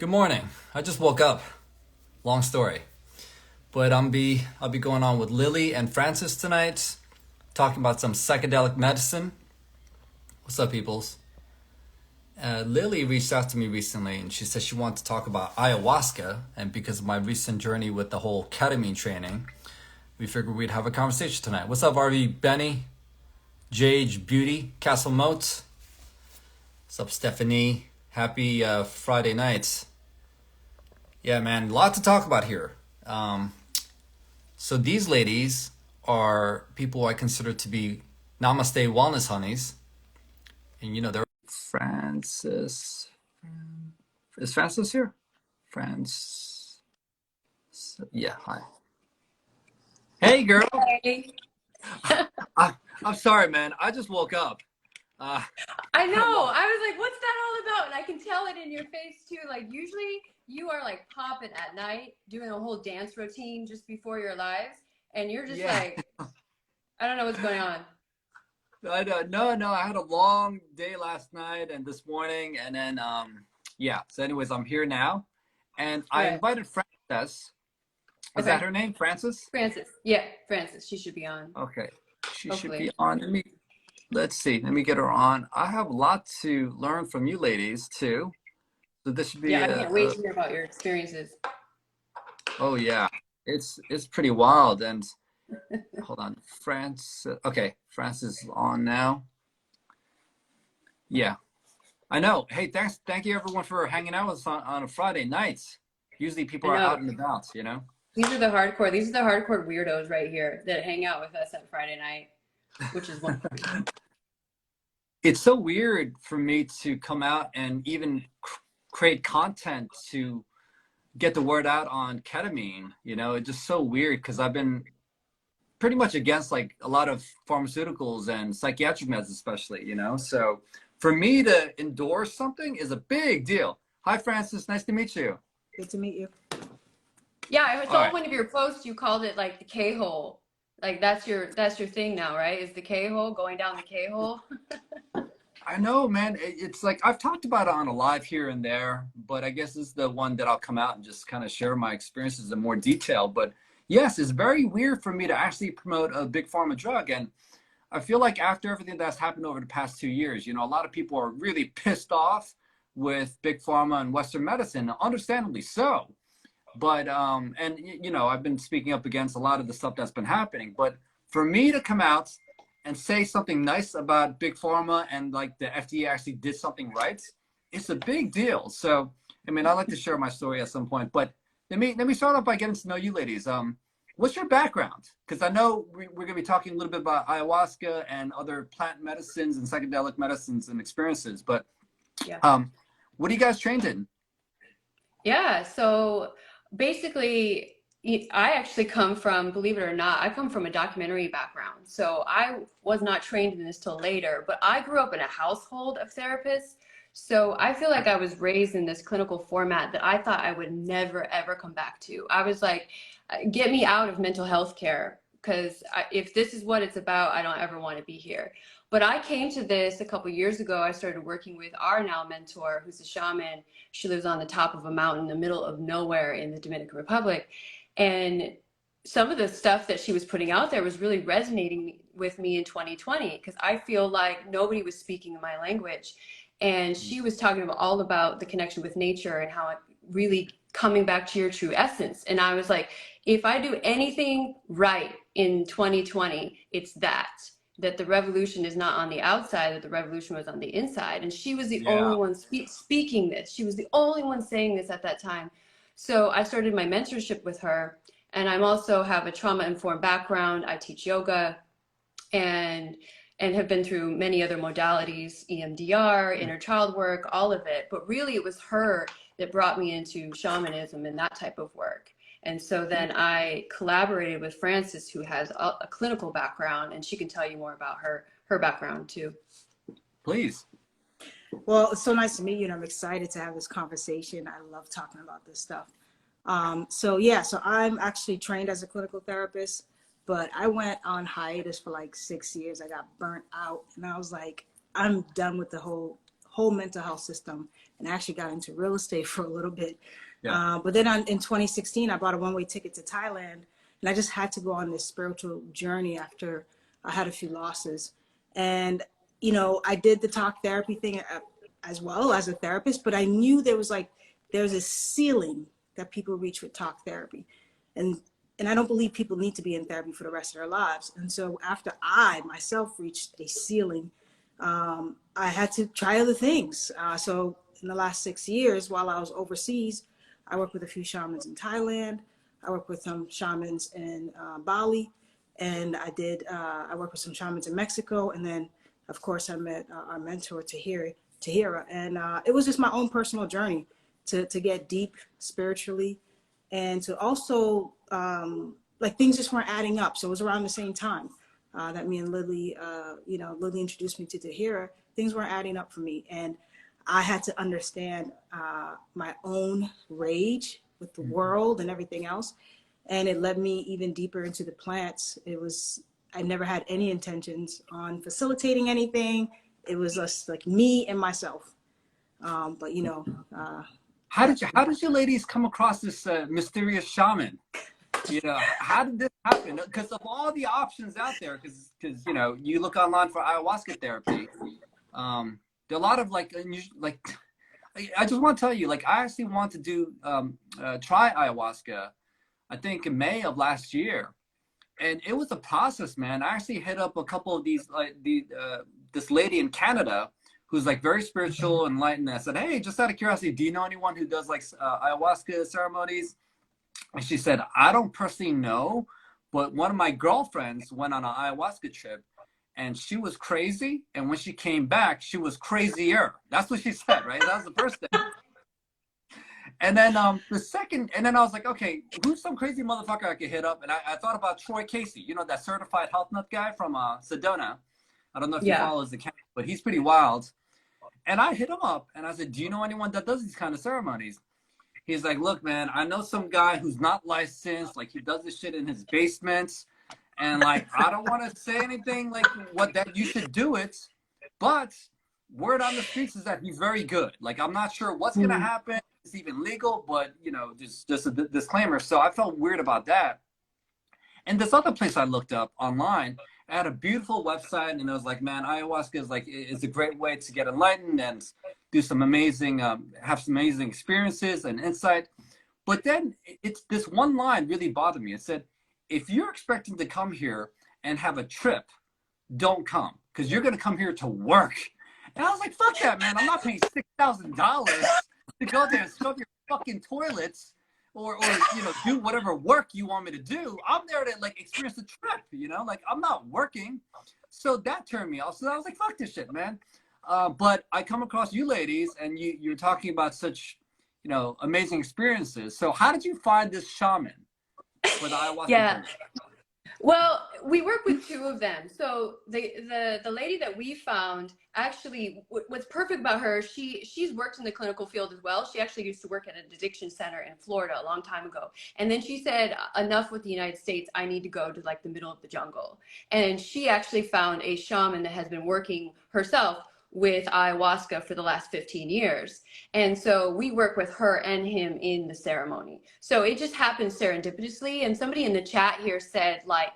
Good morning. I just woke up. Long story. But I'll be going on with Lily and Francis tonight, talking about some psychedelic medicine. What's up, peoples? Lily reached out to me recently and she said she wanted to talk about ayahuasca, and because of my recent journey with the whole ketamine training, we figured we'd have a conversation tonight. What's up, RV Benny? Jage Beauty, Castle Moat. What's up, Stephanie? Happy Friday night. Yeah, man, a lot to talk about here. So these ladies are people I consider to be Namaste wellness honeys. And they're Francis. Is Francis here? France. Yeah, hi. Hey, girl. Hey. I'm sorry, man. I just woke up. I know. I was like, what's that all about? And I can tell it in your face too. Like usually you are like popping at night, doing a whole dance routine just before your lives. And you're just like, I don't know what's going on. I don't, no. I had a long day last night and this morning. And then, So anyways, I'm here now. And I invited Frances. Is that her name? Francis? Francis. Yeah, Francis. She should be on. Okay. She Hopefully. should be on. Let's see. Let me get her on. I have a lot to learn from you ladies too. So this should be I can't wait to hear about your experiences. Oh yeah. It's pretty wild. And hold on. Okay, Francis is on now. Yeah. I know. Hey, thank you everyone for hanging out with us on a Friday night. Usually people are out and about, These are the hardcore weirdos right here that hang out with us at Friday night, which is wonderful. It's so weird for me to come out and even create content to get the word out on ketamine. It's just so weird because I've been pretty much against like a lot of pharmaceuticals and psychiatric meds especially, So for me to endorse something is a big deal. Hi, Francis. Nice to meet you. Good to meet you. Yeah, I saw one of your posts. You called it like the K-hole. Like that's your thing now, right? Is the K-hole, going down the K-hole? I know, man. It's like I've talked about it on a live here and there, but I guess this is the one that I'll come out and just kind of share my experiences in more detail. But yes, it's very weird for me to actually promote a big pharma drug. And I feel like after everything that's happened over the past 2 years, a lot of people are really pissed off with big pharma and Western medicine, understandably so. But, I've been speaking up against a lot of the stuff that's been happening. But for me to come out and say something nice about big pharma and like the FDA actually did something right, it's a big deal. So, I'd like to share my story at some point. But let me start off by getting to know you ladies. What's your background? Because I know we're going to be talking a little bit about ayahuasca and other plant medicines and psychedelic medicines and experiences. But what are you guys trained in? Yeah, so basically, I actually come from, believe it or not, I come from a documentary background. So I was not trained in this till later, but I grew up in a household of therapists. So I feel like I was raised in this clinical format that I thought I would never, ever come back to. I was like, get me out of mental health care, because if this is what it's about, I don't ever want to be here. But I came to this a couple years ago. I started working with our now mentor, who's a shaman. She lives on the top of a mountain in the middle of nowhere in the Dominican Republic. And some of the stuff that she was putting out there was really resonating with me in 2020, because I feel like nobody was speaking my language. And she was talking all about the connection with nature and how it really coming back to your true essence. And I was like, if I do anything right in 2020, it's that the revolution is not on the outside, that the revolution was on the inside. And she was the only one speaking this. She was the only one saying this at that time. So I started my mentorship with her, and I'm also have a trauma-informed background. I teach yoga and have been through many other modalities, EMDR, inner child work, all of it. But really it was her that brought me into shamanism and that type of work. And so then I collaborated with Frances, who has a clinical background, and she can tell you more about her background too. Please. Well, it's so nice to meet you, and I'm excited to have this conversation. I love talking about this stuff. So I'm actually trained as a clinical therapist, but I went on hiatus for like 6 years. I got burnt out, and I was like, I'm done with the whole whole mental health system, and actually got into real estate for a little bit. Yeah. But then in 2016, I bought a one-way ticket to Thailand, and I just had to go on this spiritual journey after I had a few losses. And, you know, I did the talk therapy thing as well as a therapist, but I knew there's a ceiling that people reach with talk therapy. And I don't believe people need to be in therapy for the rest of their lives. And so after I myself reached a ceiling, I had to try other things. So in the last 6 years, while I was overseas, I worked with a few shamans in Thailand. I worked with some shamans in Bali, and I worked with some shamans in Mexico. And then, of course, I met our mentor, Tahira. And it was just my own personal journey to get deep spiritually, and to also, like, things just weren't adding up. So it was around the same time that me and Lily, Lily introduced me to Tahira. Things weren't adding up for me. And I had to understand my own rage with the world and everything else. And it led me even deeper into the plants. I never had any intentions on facilitating anything. It was just like me and myself. But, you know. How did you ladies come across this mysterious shaman? You know, how did this happen? Because of all the options out there, because you know, you look online for ayahuasca therapy. There are a lot of like I just want to tell you, like, I actually want to do try ayahuasca, I think in May of last year, and it was a process, man. I actually hit up a couple of these this lady in Canada who's like very spiritual, enlightened. I said, hey, just out of curiosity, do you know anyone who does like ayahuasca ceremonies? And she said, I don't personally know, but one of my girlfriends went on an ayahuasca trip, and she was crazy. And when she came back, she was crazier. That's what she said, right? That was the first thing. And then the second, and then I was like, okay, who's some crazy motherfucker I could hit up? And I thought about Troy Casey, you know, that certified health nut guy from Sedona. I don't know if he follows the account, but he's pretty wild. And I hit him up and I said, do you know anyone that does these kind of ceremonies? He's like, look, man, I know some guy who's not licensed. Like, he does this shit in his basement. And like, I don't want to say anything like that you should do it. But word on the streets is that he's very good. Like, I'm not sure what's going to happen. It's even legal, but, you know, just a disclaimer. So I felt weird about that. And this other place I looked up online, I had a beautiful website, and I was like, man, ayahuasca is a great way to get enlightened and do some amazing, have some amazing experiences and insight. But then it's this one line really bothered me. It said, if you're expecting to come here and have a trip, don't come, because you're going to come here to work. And I was like, fuck that, man. I'm not paying $6,000 to go there and scrub your fucking toilets or you know, do whatever work you want me to do. I'm there to like experience the trip, you know, like I'm not working. So that turned me off. So I was like, fuck this shit, man. But I come across you ladies, and you're talking about such, you know, amazing experiences. So how did you find this shaman for the ayahuasca? Yeah. Well, we work with two of them. So the lady that we found, actually, what's perfect about her, she's worked in the clinical field as well. She actually used to work at an addiction center in Florida a long time ago. And then she said, enough with the United States, I need to go to like the middle of the jungle. And she actually found a shaman that has been working herself with ayahuasca for the last 15 years. And so we work with her and him in the ceremony. So it just happens serendipitously. And somebody in the chat here said, like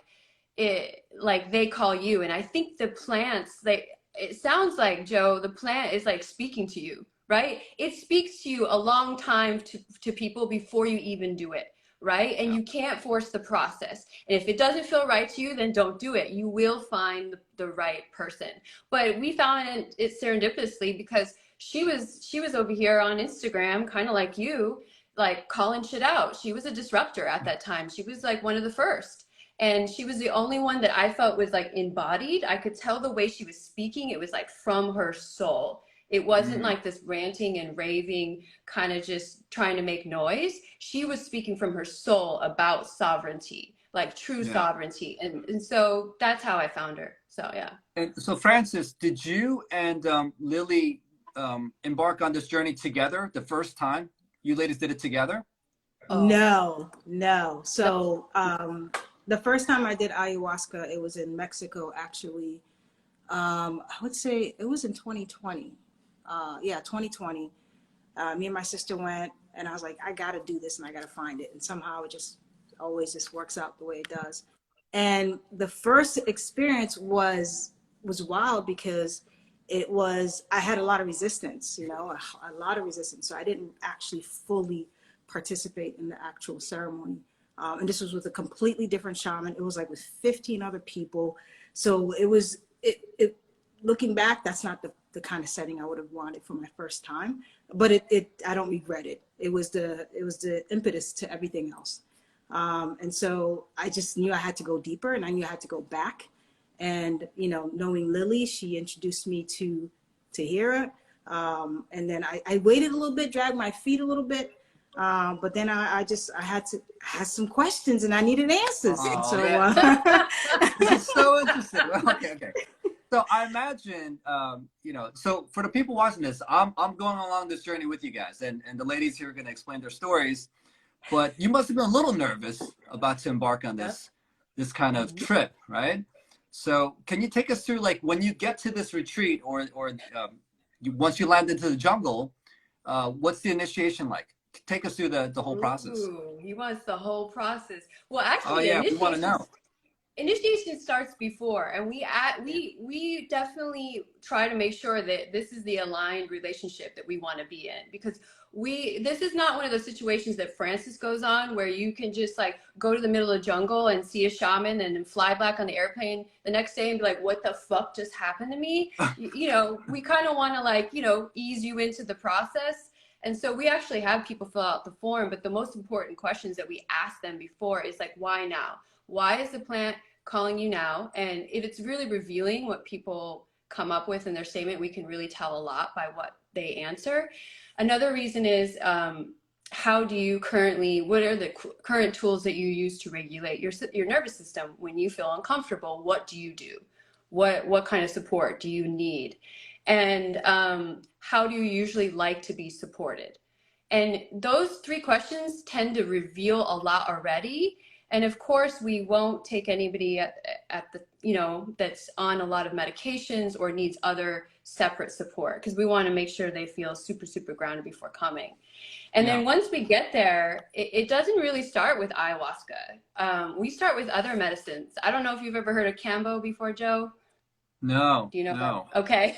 they call you. And I think the plants, it sounds like, Joe, the plant is like speaking to you, right? It speaks to you a long time to people before you even do it. Right? And you can't force the process. And if it doesn't feel right to you, then don't do it. You will find the right person. But we found it serendipitously because she was over here on Instagram, kind of like you, like calling shit out. She was a disruptor at that time. She was like one of the first. And she was the only one that I felt was like embodied. I could tell the way she was speaking. It was like from her soul. It wasn't like this ranting and raving, kind of just trying to make noise. She was speaking from her soul about sovereignty, like true sovereignty. And so that's how I found her. So, yeah. And so, Francis, did you and Lily embark on this journey together the first time? You ladies did it together? Oh. No. So the first time I did ayahuasca, it was in Mexico, actually. I would say it was in 2020. yeah, 2020. Me and my sister went, and I was like, I got to do this and I got to find it. And somehow it just always just works out the way it does. And the first experience was wild because I had a lot of resistance, you know, a lot of resistance. So I didn't actually fully participate in the actual ceremony. And this was with a completely different shaman. It was like with 15 other people. So looking back, that's not the kind of setting I would have wanted for my first time, but I don't regret it. It was the impetus to everything else. And so I just knew I had to go deeper, and I knew I had to go back. And, you know, knowing Lily, she introduced me to Tahira. And then I waited a little bit, dragged my feet a little bit. But then I had some questions and I needed answers. Oh, and so, this is so interesting. Okay. So I imagine, you know, so for the people watching this, I'm going along this journey with you guys, and the ladies here are going to explain their stories. But you must have been a little nervous about to embark on this kind of trip, right? So can you take us through, like, when you get to this retreat, or once you land into the jungle, what's the initiation like? Take us through the whole process. Ooh, he wants the whole process. Well, actually, oh yeah, we want to know. Initiation starts before, and we definitely try to make sure that this is the aligned relationship that we want to be in, because this is not one of those situations that Francis goes on where you can just like go to the middle of the jungle and see a shaman and then fly back on the airplane the next day and be like, what the fuck just happened to me? You know, we kind of want to, like, you know, ease you into the process. And so we actually have people fill out the form, but the most important questions that we ask them before is like, why now? Why is the plant calling you now? And if it's really revealing what people come up with in their statement, we can really tell a lot by what they answer. Another reason is, what are the current tools that you use to regulate your nervous system when you feel uncomfortable? What do you do? What kind of support do you need? And how do you usually like to be supported? And those three questions tend to reveal a lot already. And of course, we won't take anybody at the, you know, that's on a lot of medications or needs other separate support, because we want to make sure they feel super, super grounded before coming. And then once we get there, it doesn't really start with ayahuasca. We start with other medicines. I don't know if you've ever heard of Kambo before, Joe. No. Do you know? No. That? Okay.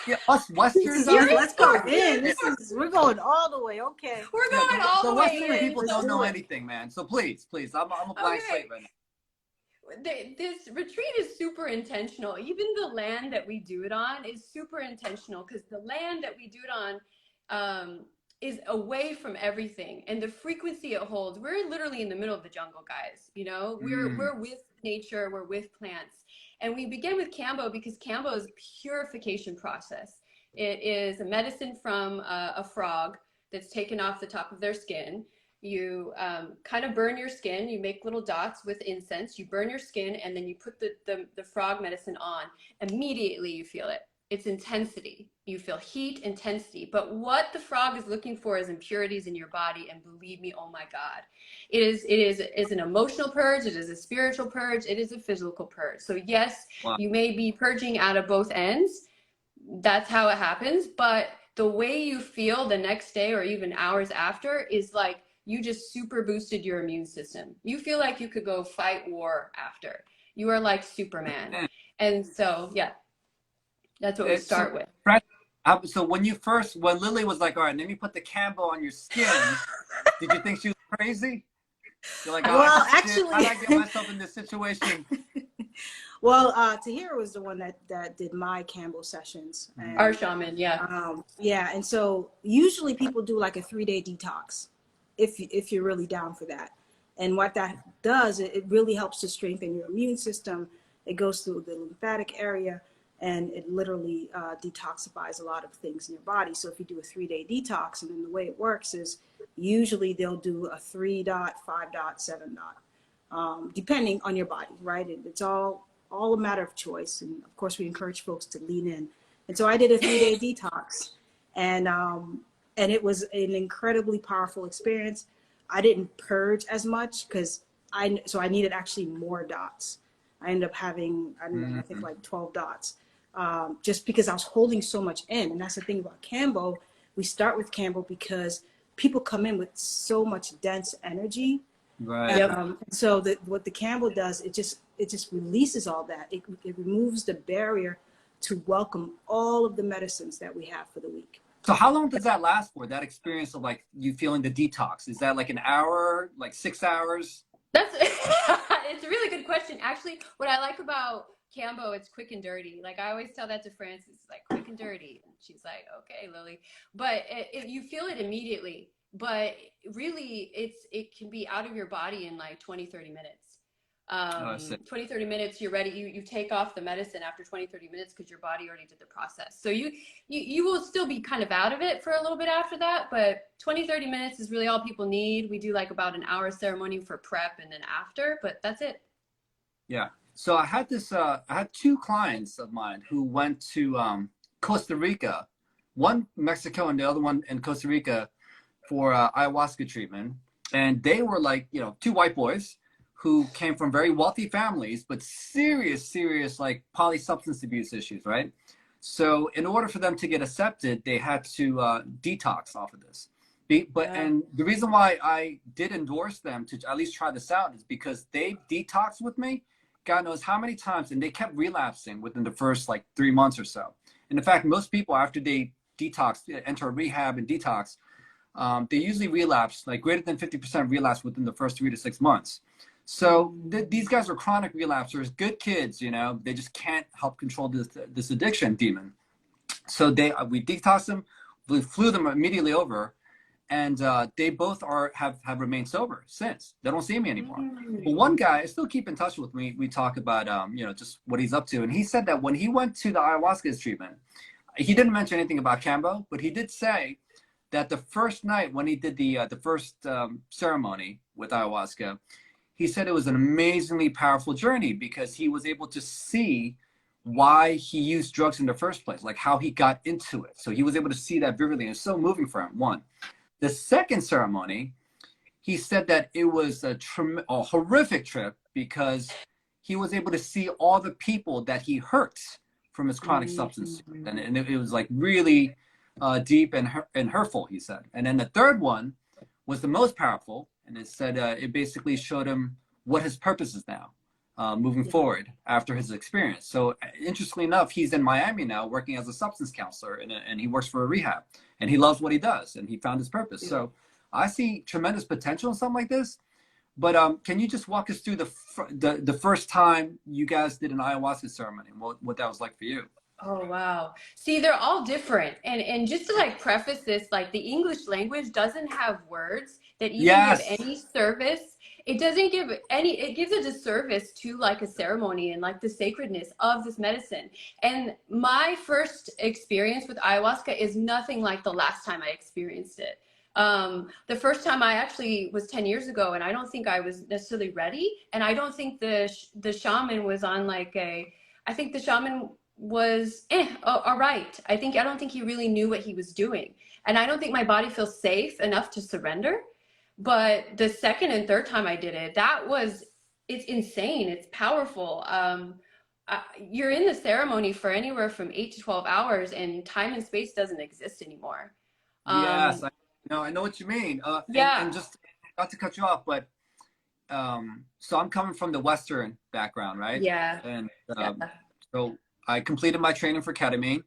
Yeah, us Westerns. let's go in. We're going all the way. Okay. We're going all the way Western in. people don't know anything, man. So please, I'm a blank slate right now. This retreat is super intentional. Even the land that we do it on is super intentional, because the land that we do it on is away from everything, and the frequency it holds. We're literally in the middle of the jungle, guys. You know, we're with nature, we're with plants. And we begin with Kambo because Kambo is a purification process. It is a medicine from a frog that's taken off the top of their skin. You kind of burn your skin. You make little dots with incense. You burn your skin, and then you put the frog medicine on. Immediately you feel it. It's intensity. You feel heat, intensity. But what the frog is looking for is impurities in your body. And believe me, oh my God, it is an emotional purge. It is a spiritual purge. It is a physical purge. So yes, you may be purging out of both ends. That's how it happens. But the way you feel the next day or even hours after is like you just super boosted your immune system. You feel like you could go fight war after. You are like Superman. And so, yeah. That's what we start with. So when Lily was like, all right, let me put the Kambo on your skin, did you think she was crazy? You're like, oh, well, actually, how did I get myself in this situation? Well, Tahira was the one that did my Kambo sessions. And, our shaman, yeah. Yeah, and so usually people do like a 3-day detox if you're really down for that. And what that does, it really helps to strengthen your immune system. It goes through the lymphatic area, and it literally detoxifies a lot of things in your body. So if you do a 3-day detox, and then the way it works is usually they'll do a 3-dot, 5-dot, 7-dot, depending on your body, right? It's all a matter of choice. And of course, we encourage folks to lean in. And so I did a 3-day detox, and it was an incredibly powerful experience. I didn't purge as much because I needed actually more dots. I ended up having, I think like 12 dots. just because I was holding so much in. And that's the thing about Cambo. We start with Cambo because people come in with so much dense energy. Right. Yep. So what the Cambo does, it just releases all that. It removes the barrier to welcome all of the medicines that we have for the week. So how long does that last for? That experience of like you feeling the detox? Is that like an hour, like 6 hours? That's it's a really good question. Actually, what I like about Cambo, it's quick and dirty. Like I always tell that to Frances, like quick and dirty. And she's like, okay, Lily. But you feel it immediately. But really, it can be out of your body in like 20, 30 minutes. 20, 30 minutes, you're ready. You take off the medicine after 20, 30 minutes because your body already did the process. So you will still be kind of out of it for a little bit after that, but 20, 30 minutes is really all people need. We do like about an hour ceremony for prep and then after, but that's it. Yeah. So I had two clients of mine who went to Costa Rica, one Mexico and the other one in Costa Rica for ayahuasca treatment. And they were like, two white boys who came from very wealthy families, but serious like polysubstance abuse issues, right? So in order for them to get accepted, they had to detox off of this. And the reason why I did endorse them to at least try this out is because they detoxed with me, God knows how many times, and they kept relapsing within the first like 3 months or so. And in fact, most people after they detox, enter rehab and detox, they usually relapse, like greater than 50% relapse within the first 3 to 6 months. So these guys are chronic relapsers, good kids, they just can't help control this addiction demon. So we detoxed them, we flew them immediately over, and they both have remained sober since. They don't see me anymore. But one guy, I still keep in touch with me. We talk about just what he's up to, and he said that when he went to the ayahuasca treatment, he didn't mention anything about Cambo, but he did say that the first night when he did the first ceremony with ayahuasca, he said it was an amazingly powerful journey because he was able to see why he used drugs in the first place, like how he got into it. So he was able to see that vividly, and it's so moving for him, one. The second ceremony, he said that it was a horrific trip because he was able to see all the people that he hurt from his chronic substance. And it was like really deep and hurtful, he said. And then the third one was the most powerful. And it said it basically showed him what his purpose is now, moving forward after his experience. So interestingly enough, he's in Miami now working as a substance counselor, and he works for a rehab, and he loves what he does, and he found his purpose. So I see tremendous potential in something like this. But can you just walk us through the first time you guys did an ayahuasca ceremony, and what that was like for you? Oh, wow. See, they're all different. And just to like preface this, like the English language doesn't have words that even give any service. It doesn't give any, it gives a disservice to like a ceremony and like the sacredness of this medicine. And my first experience with ayahuasca is nothing like the last time I experienced it. The first time I actually was 10 years ago, and I don't think I was necessarily ready. And I don't think the shaman was on like I think the shaman was all right. I don't think he really knew what he was doing. And I don't think my body feels safe enough to surrender. But the second and third time I did it, it's insane. It's powerful. You're in the ceremony for anywhere from 8 to 12 hours, and time and space doesn't exist anymore. Yes, I know what you mean. And just not to cut you off, but so I'm coming from the Western background, right? Yeah. And so I completed my training for ketamine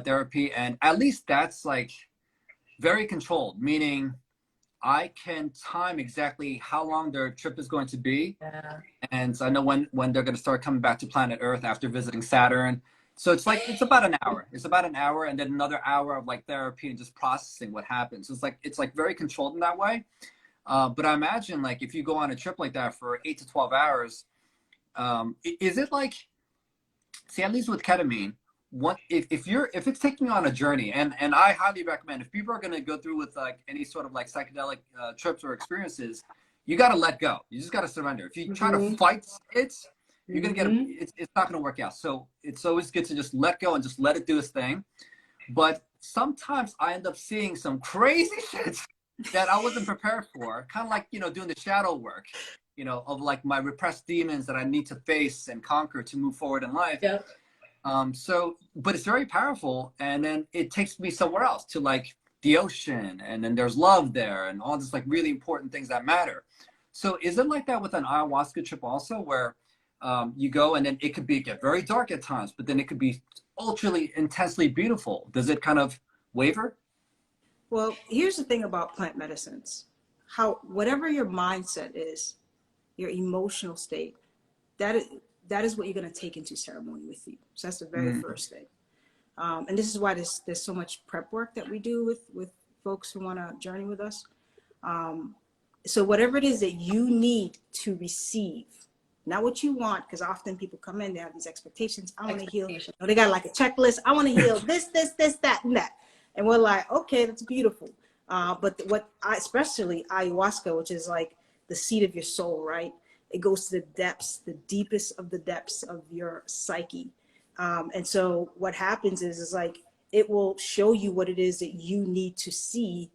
therapy, and at least that's like very controlled, meaning I can time exactly how long their trip is going to be. Yeah. And so I know when they're going to start coming back to planet Earth after visiting Saturn. So it's about an hour. It's about an hour, and then another hour of like therapy and just processing what happens. So it's like very controlled in that way. But I imagine like if you go on a trip like that for 8 to 12 hours, is it like, see, at least with ketamine, if it's taking you on a journey, and I highly recommend, if people are going to go through with like any sort of like psychedelic trips or experiences, you got to let go. You just got to surrender. If you try to fight it, you're going to get it's not going to work out. So it's always good to just let go and just let it do its thing. But sometimes I end up seeing some crazy shit that I wasn't prepared for, kind of like, doing the shadow work, of like my repressed demons that I need to face and conquer to move forward in life. Yep. But it's very powerful, and then it takes me somewhere else to like the ocean, and then there's love there, and all this like really important things that matter. So is it like that with an ayahuasca trip also, where you go and then it could be get very dark at times, but then it could be ultra intensely beautiful? Does it kind of waver? Well, here's the thing about plant medicines. Whatever your mindset is, your emotional state, that is what you're going to take into ceremony with you. So that's the very first thing. And this is why there's so much prep work that we do with folks who want to journey with us. So whatever it is that you need to receive, not what you want, because often people come in, they have these expectations. I want to heal. They got like a checklist. I want to heal this, that, and that. And we're like, okay, that's beautiful. But especially ayahuasca, which is like the seat of your soul, right? It goes to the depths, the deepest of the depths of your psyche. And so what happens is like, it will show you what it is that you need to see,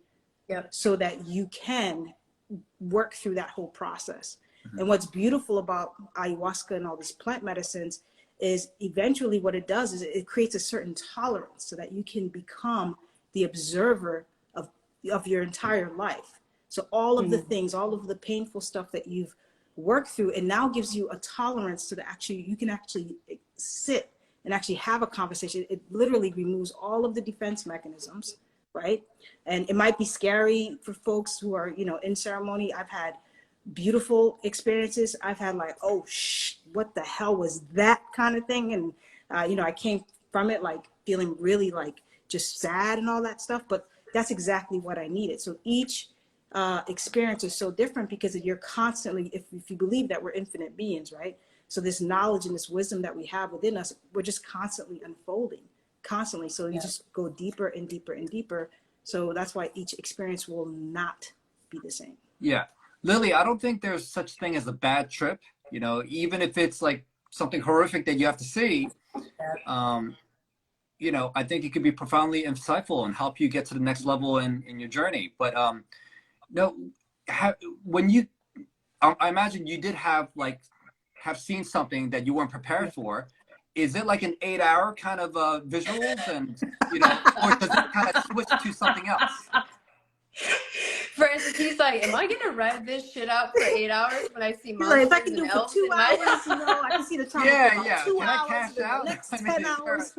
so that you can work through that whole process. And what's beautiful about ayahuasca and all these plant medicines is eventually what it does is it creates a certain tolerance so that you can become the observer of your entire life. So all of the things, all of the painful stuff that you've worked through, it now gives you a tolerance so that you can actually sit and actually have a conversation. It literally removes all of the defense mechanisms, right? And it might be scary for folks who are, in ceremony. I've had beautiful experiences. I've had like, oh, what the hell was that kind of thing? And, I came from it like feeling really like just sad and all that stuff, but that's exactly what I needed. So each experience is so different because you're constantly, if you believe that we're infinite beings, right? So this knowledge and this wisdom that we have within us, we're just constantly unfolding, constantly. So you just go deeper and deeper and deeper. So that's why each experience will not be the same. Yeah. Lily, I don't think there's such thing as a bad trip, even if it's like something horrific that you have to see. I think it could be profoundly insightful and help you get to the next level in your journey. But no, when you, I imagine you did have seen something that you weren't prepared for. Is it like an 8-hour kind of visuals, and or does it kind of switch to something else? Francis, he's like, am I gonna ride this shit out for 8 hours when I see monsters Like, if I can do it for 2 hours, I can see the time. Yeah. 2 Can hours, I cash out? The next 10 hours.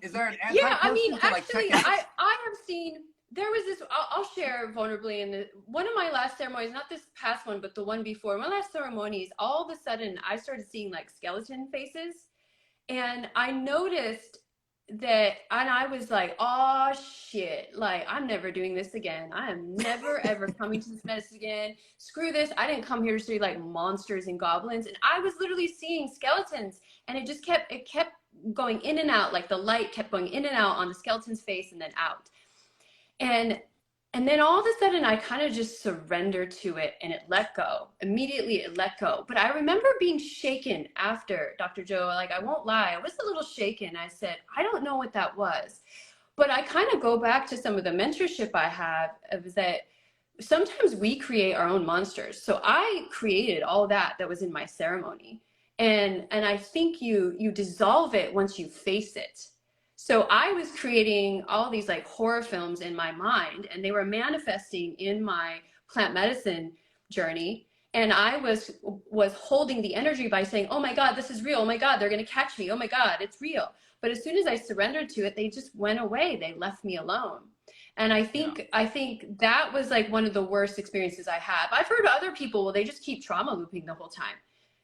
Is there an Yeah, I mean, to, actually, I have seen. There was this. I'll share vulnerably in one of my last ceremonies, not this past one, but the one before. My last ceremonies, all of a sudden, I started seeing like skeleton faces, and I noticed that, and I was like, oh shit, like I'm never doing this again. I am never ever coming to this medicine again. Screw this. I didn't come here to see like monsters and goblins. And I was literally seeing skeletons, and it kept going in and out. Like the light kept going in and out on the skeleton's face and then out. And then all of a sudden I kind of just surrendered to it, and it let go. Immediately it let go. But I remember being shaken after, Dr. Joe, like I won't lie, I was a little shaken. I said, I don't know what that was. But I kind of go back to some of the mentorship I have, of that sometimes we create our own monsters. So I created all that was in my ceremony. And I think you dissolve it once you face it. So I was creating all these like horror films in my mind, and they were manifesting in my plant medicine journey. And I was holding the energy by saying, oh my God, this is real. Oh my God, they're going to catch me. Oh my God, it's real. But as soon as I surrendered to it, they just went away. They left me alone. And I think that was like one of the worst experiences I have. I've heard other people, well, they just keep trauma looping the whole time.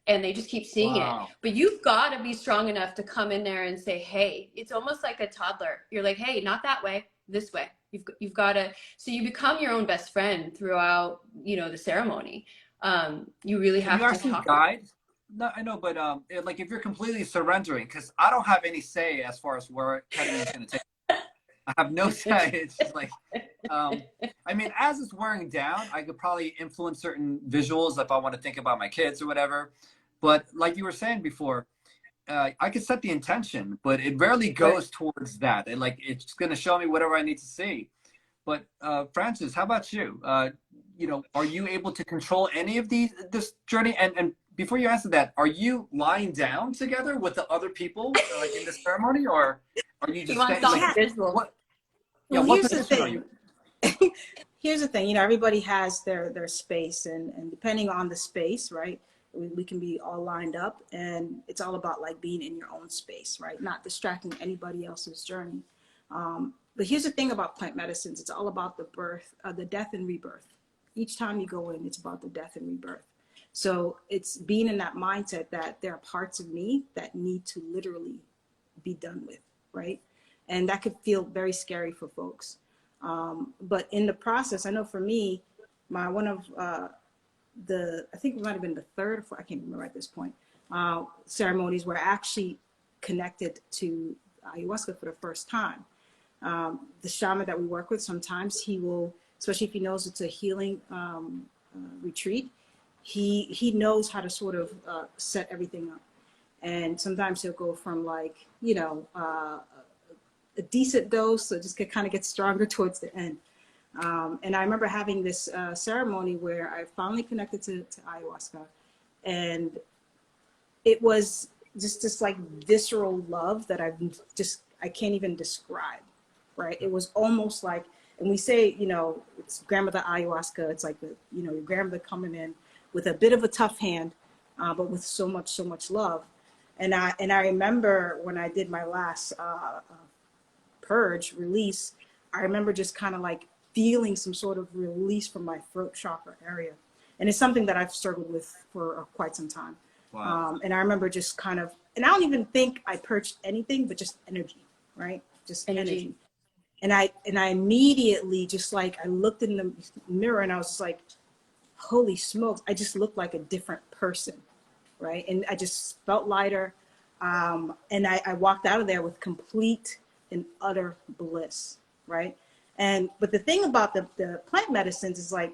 And they just keep seeing it. But you've got to be strong enough to come in there and say, hey, it's almost like a toddler. You're like, hey, not that way, this way. You've got to, so you become your own best friend throughout, the ceremony. You really have to talk. Guide? No, I know, but like if you're completely surrendering, because I don't have any say as far as where ketamine is going to take. I have no say. It's just like, I mean, as it's wearing down, I could probably influence certain visuals if I want to think about my kids or whatever. But like you were saying before, I could set the intention, but it rarely goes towards that. It's going to show me whatever I need to see. But Francis, how about you? Are you able to control any of this journey? And before you answer that, are you lying down together with the other people like in the ceremony, or are you He just wants standing, something visual. what? Yeah, Well, what here's the position are you thing. in? Here's the thing, you know, everybody has their space, and depending on the space, right, we can be all lined up, and it's all about like being in your own space, right, not distracting anybody else's journey. But here's the thing about plant medicines: it's all about the birth, the death and rebirth. Each time you go in, it's about the death and rebirth. So it's being in that mindset that there are parts of me that need to literally be done with, right? And that could feel very scary for folks. But in the process, I know for me, one of I think it might have been the third or fourth, I can't remember at this point, ceremonies where I actually connected to ayahuasca for the first time. The shaman that we work with, sometimes he will, especially if he knows it's a healing retreat, he knows how to sort of set everything up. And sometimes he'll go from like, you know, a decent dose, so just kind of get stronger towards the end. And I remember having this ceremony where I finally connected to ayahuasca, and it was just like visceral love that I can't even describe, right? It was almost like, and we say, you know, it's grandmother ayahuasca. It's like your grandmother coming in with a bit of a tough hand, but with so much love. And I remember when I did my last purge release, I remember just kind of like feeling some sort of release from my throat chakra area. And it's something that I've struggled with for quite some time. Wow. And I remember just kind of, and I don't even think I purged anything, but just energy, right? Just energy. And I immediately just like, I looked in the mirror and I was just like, holy smokes, I just looked like a different person, right? And I just felt lighter. And I walked out of there with complete and utter bliss, right? But the thing about the plant medicines is like,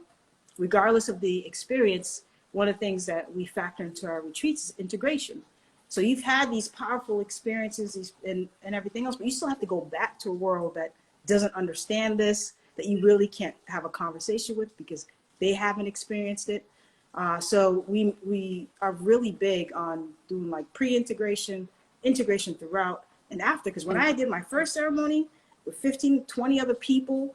regardless of the experience, one of the things that we factor into our retreats is integration. So you've had these powerful experiences and everything else, but you still have to go back to a world that doesn't understand this, that you really can't have a conversation with because they haven't experienced it. So we are really big on doing like pre-integration, integration throughout, and after. Because when I did my first ceremony with 15, 20 other people,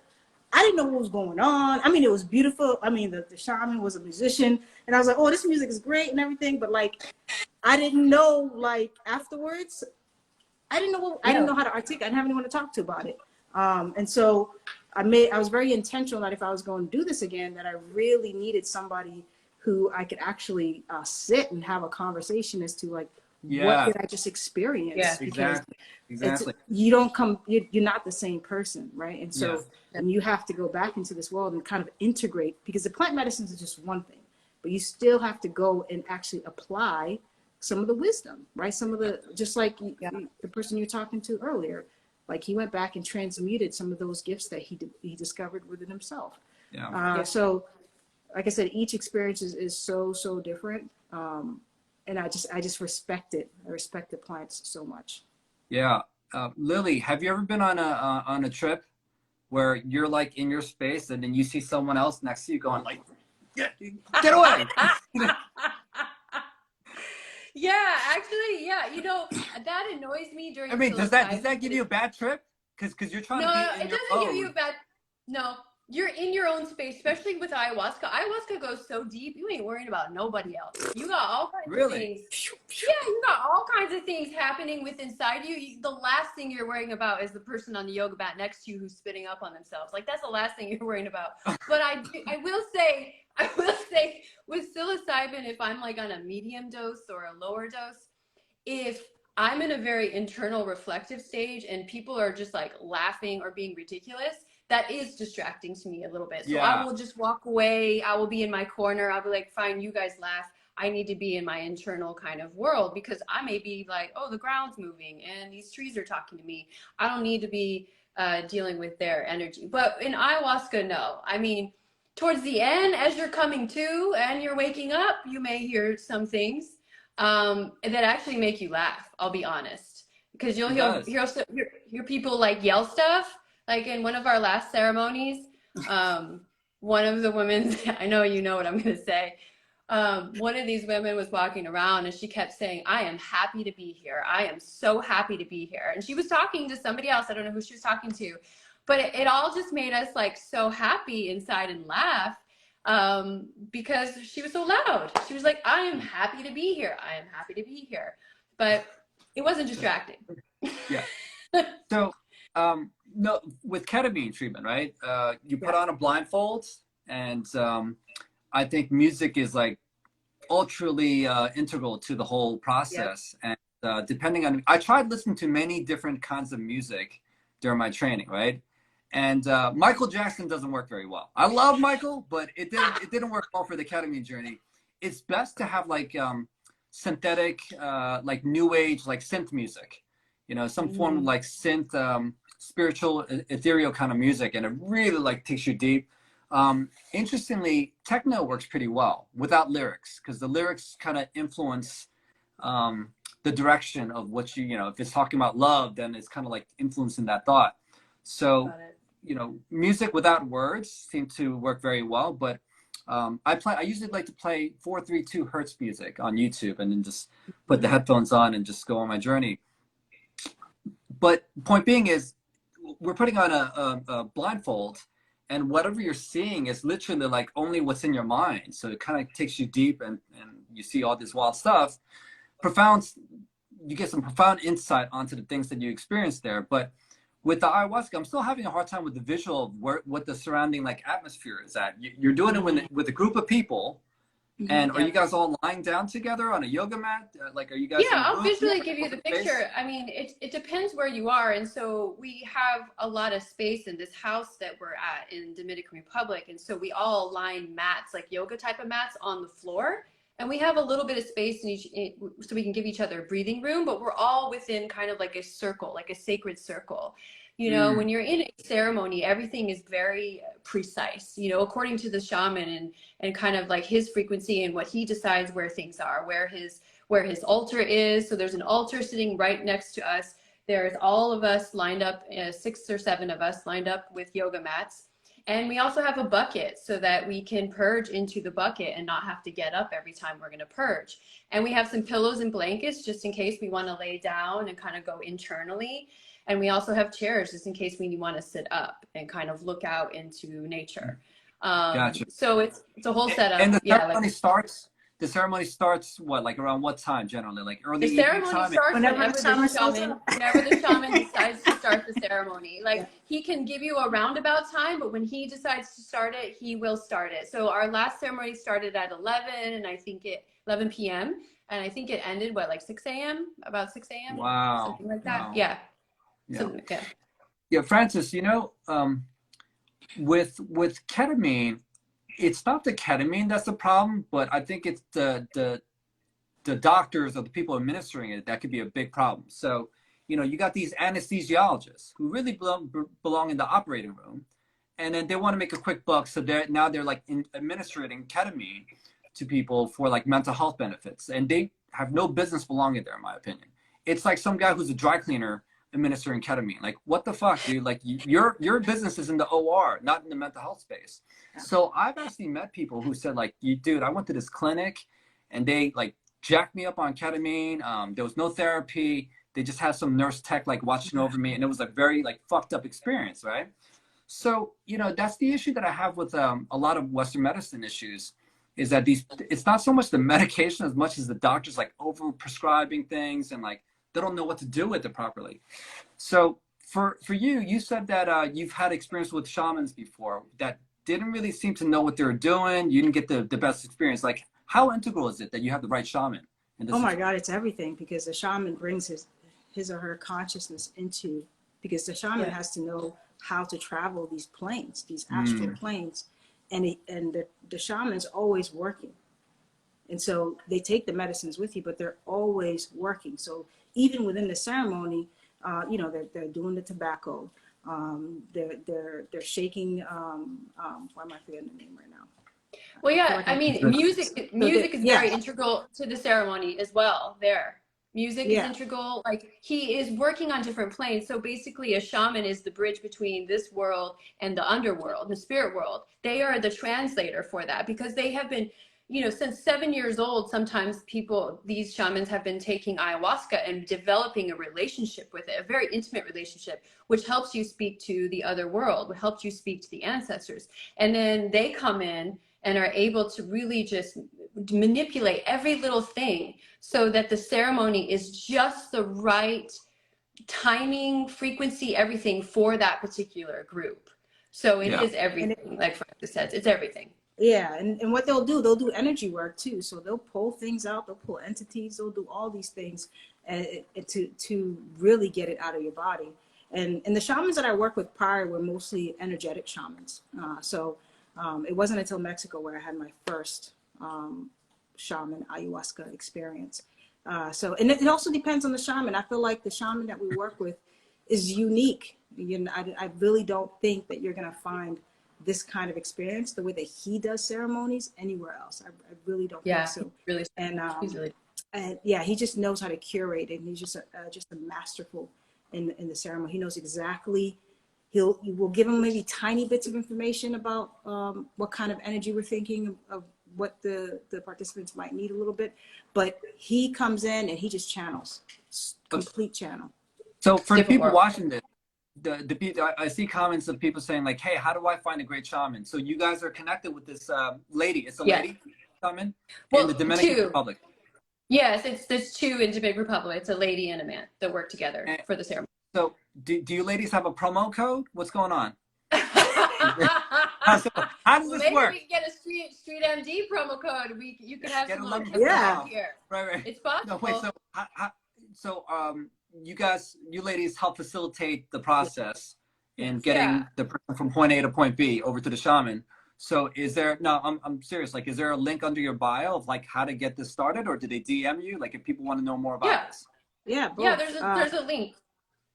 I didn't know what was going on. I mean, it was beautiful. I mean, the shaman was a musician, and I was like, oh, this music is great and everything. But like, I didn't know, like afterwards, I didn't know how to articulate. I didn't have anyone to talk to about it. And so I was very intentional that if I was going to do this again, that I really needed somebody who I could actually sit and have a conversation as to like, what did I just experience? Yeah, exactly. You're not the same person, right? And so and you have to go back into this world and kind of integrate, because the plant medicines is just one thing, but you still have to go and actually apply some of the wisdom, right? Some of the, just like the person you're talking to earlier, like he went back and transmuted some of those gifts that he discovered within himself. So like I said, each experience is so different. And I just respect it. I respect the plants so much. Yeah. Lily, have you ever been on a trip where you're like in your space and then you see someone else next to you going like, get away? Yeah, actually, yeah. You know, that annoys me during. I mean, does that give you a bad trip? Because you're trying to be in your it doesn't give you a bad. No, you're in your own space, especially with ayahuasca. Ayahuasca goes so deep, you ain't worrying about nobody else. You got all kinds of things. Yeah, you got all kinds of things happening with inside you. The last thing you're worrying about is the person on the yoga mat next to you who's spitting up on themselves. Like, that's the last thing you're worrying about. But I will say with psilocybin, if I'm like on a medium dose or a lower dose, if I'm in a very internal reflective stage and people are just like laughing or being ridiculous, that is distracting to me a little bit. So I will just walk away. I will be in my corner. I'll be like, fine, you guys laugh. I need to be in my internal kind of world, because I may be like, oh, the ground's moving and these trees are talking to me. I don't need to be dealing with their energy. But in ayahuasca, no. I mean, towards the end, as you're coming to and you're waking up, you may hear some things that actually make you laugh. I'll be honest, because you'll hear people like yell stuff. Like in one of our last ceremonies, one of the women, I know you know what I'm going to say, one of these women was walking around and she kept saying, I am happy to be here. I am so happy to be here. And she was talking to somebody else. I don't know who she was talking to, but it all just made us like so happy inside and laugh, because she was so loud. She was like, I am happy to be here. I am happy to be here. But it wasn't distracting. Yeah. So, no, with ketamine treatment, right? You put on a blindfold, and I think music is like ultraly integral to the whole process. Yep. And depending on, I tried listening to many different kinds of music during my training, right? And Michael Jackson doesn't work very well. I love Michael, but it didn't work well for the ketamine journey. It's best to have like synthetic, like new age, like synth music, you know, some form of like synth, spiritual, ethereal kind of music, and it really like takes you deep. Interestingly, techno works pretty well without lyrics, because the lyrics kind of influence the direction of what you know, if it's talking about love, then it's kind of like influencing that thought. So, you know, music without words seem to work very well, but I usually like to play 432 hertz music on YouTube and then just put the headphones on and just go on my journey. But point being is, we're putting on a blindfold, and whatever you're seeing is literally like only what's in your mind. So it kind of takes you deep, and you see all this wild stuff. You get some profound insight onto the things that you experience there. But with the ayahuasca, I'm still having a hard time with the visual of what the surrounding like atmosphere is at. You're doing it with a group of people, and are you guys all lying down together on a yoga mat? Like, are you guys? Yeah, I'll visually give you the picture. I mean, it depends where you are. And so we have a lot of space in this house that we're at in Dominican Republic. And so we all line mats, like yoga type of mats, on the floor. And we have a little bit of space so we can give each other breathing room, but we're all within kind of like a circle, like a sacred circle. You know, when you're in a ceremony, everything is very precise, you know, according to the shaman and kind of like his frequency and what he decides where things are, where his altar is. So there's an altar sitting right next to us. There's all of us lined up, 6 or 7 of us lined up with yoga mats. And we also have a bucket so that we can purge into the bucket and not have to get up every time we're going to purge. And we have some pillows and blankets just in case we want to lay down and kind of go internally. And we also have chairs just in case we want to sit up and kind of look out into nature. Gotcha. So it's a whole setup. And the ceremony starts what, like around what time generally? Like early the ceremony time? Starts whenever the shaman decides to start the ceremony. Like he can give you a roundabout time, but when he decides to start it, he will start it. So our last ceremony started at 11 p.m. And I think it ended like 6 a.m. About 6 a.m. Wow. Something like that. Wow. Yeah. Yeah, Francis, you know, with ketamine, it's not the ketamine that's the problem, but I think it's the doctors or the people administering it that could be a big problem. So, you know, you got these anesthesiologists who really belong in the operating room, and then they want to make a quick buck, so they're like administering ketamine to people for like mental health benefits, and they have no business belonging there, in my opinion. It's like some guy who's a dry cleaner administering ketamine. Like, what the fuck, dude? Like, your business is in the OR, not in the mental health space. So I've actually met people who said, like, dude, I went to this clinic and they like jacked me up on ketamine. There was no therapy. They just had some nurse tech like watching over me, and it was a very like fucked up experience, right? So, you know, that's the issue that I have with a lot of Western medicine issues, is that it's not so much the medication as much as the doctors like over prescribing things, and like they don't know what to do with it properly. So for you, you said that you've had experience with shamans before that didn't really seem to know what they were doing. You didn't get the best experience. Like, how integral is it that you have the right shaman? Oh my God, it's everything, because the shaman brings his or her consciousness into, because the shaman has to know how to travel these planes, these astral planes. And the shaman's always working. And so they take the medicines with you, but they're always working. So even within the ceremony, you know, they're doing the tobacco. They're shaking. Why am I forgetting the name right now? Well, yeah, I mean, music is very integral to the ceremony as well. Music is integral. Like, he is working on different planes. So basically, a shaman is the bridge between this world and the underworld, the spirit world. They are the translator for that, because they have been, you know, since 7 years old, sometimes these shamans have been taking ayahuasca and developing a relationship with it, a very intimate relationship, which helps you speak to the other world, which helps you speak to the ancestors. And then they come in and are able to really just manipulate every little thing so that the ceremony is just the right timing, frequency, everything for that particular group. So it is everything, like Francis says, it's everything. Yeah, and what they'll do energy work too. So they'll pull things out, they'll pull entities, they'll do all these things to really get it out of your body. And the shamans that I worked with prior were mostly energetic shamans. It wasn't until Mexico where I had my first shaman ayahuasca experience. And it also depends on the shaman. I feel like the shaman that we work with is unique. You know, I really don't think that you're gonna find this kind of experience, the way that he does ceremonies, anywhere else. I really don't think so. Really, and really. And yeah, he just knows how to curate it. And he's just a masterful in the ceremony. He knows exactly. You will give him maybe tiny bits of information about what kind of energy we're thinking of what the participants might need a little bit, but he comes in and he just channels, complete channel. So for the people watching this, the people, I see comments of people saying like, hey, how do I find a great shaman? So you guys are connected with this lady. It's a lady shaman in the Dominican Republic. Yes, there's two in Dominican Republic. It's a lady and a man that work together for the ceremony. So do you ladies have a promo code? What's going on? How does this work? Maybe we can get a street MD promo code. You could have some here. Right. It's possible. No, wait, so you ladies help facilitate the process in getting the person from point A to point B over to the shaman. So I'm serious, like, is there a link under your bio of like how to get this started, or did they DM you? Like if people want to know more about this? Yeah, both. Yeah, there's a link.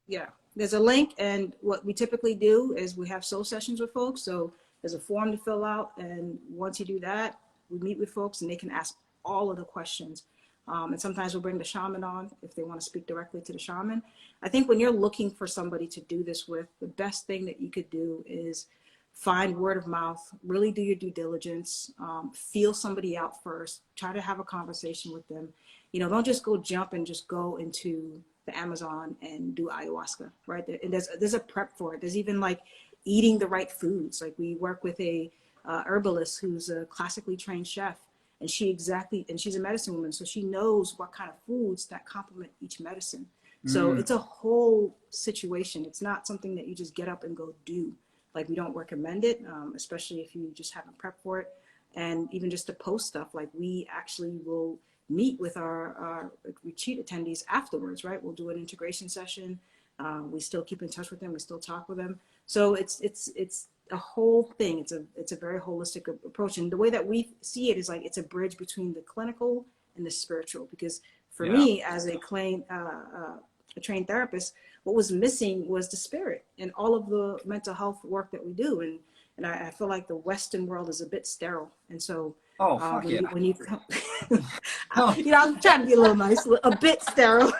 Yeah, there's a link, and what we typically do is we have soul sessions with folks. So there's a form to fill out, and once you do that, we meet with folks and they can ask all of the questions. And sometimes we'll bring the shaman on if they want to speak directly to the shaman. I think when you're looking for somebody to do this with, the best thing that you could do is find word of mouth, really do your due diligence, feel somebody out first, try to have a conversation with them. You know, don't just go jump and just go into the Amazon and do ayahuasca, right? And there's a prep for it. There's even like eating the right foods. Like we work with a herbalist who's a classically trained chef, and she's a medicine woman, so she knows what kind of foods that complement each medicine. So it's a whole situation. It's not something that you just get up and go do. Like, we don't recommend it, especially if you just haven't prepped for it. And even just to post stuff, like we actually will meet with our retreat attendees afterwards, right? We'll do an integration session. We still keep in touch with them. We still talk with them. So it's a whole thing. It's a very holistic approach. And the way that we see it is like, it's a bridge between the clinical and the spiritual. Because for me, as a trained therapist, what was missing was the spirit and all of the mental health work that we do. And I feel like the Western world is a bit sterile. And so when you come, you know, I'm trying to be a little nice, a bit sterile.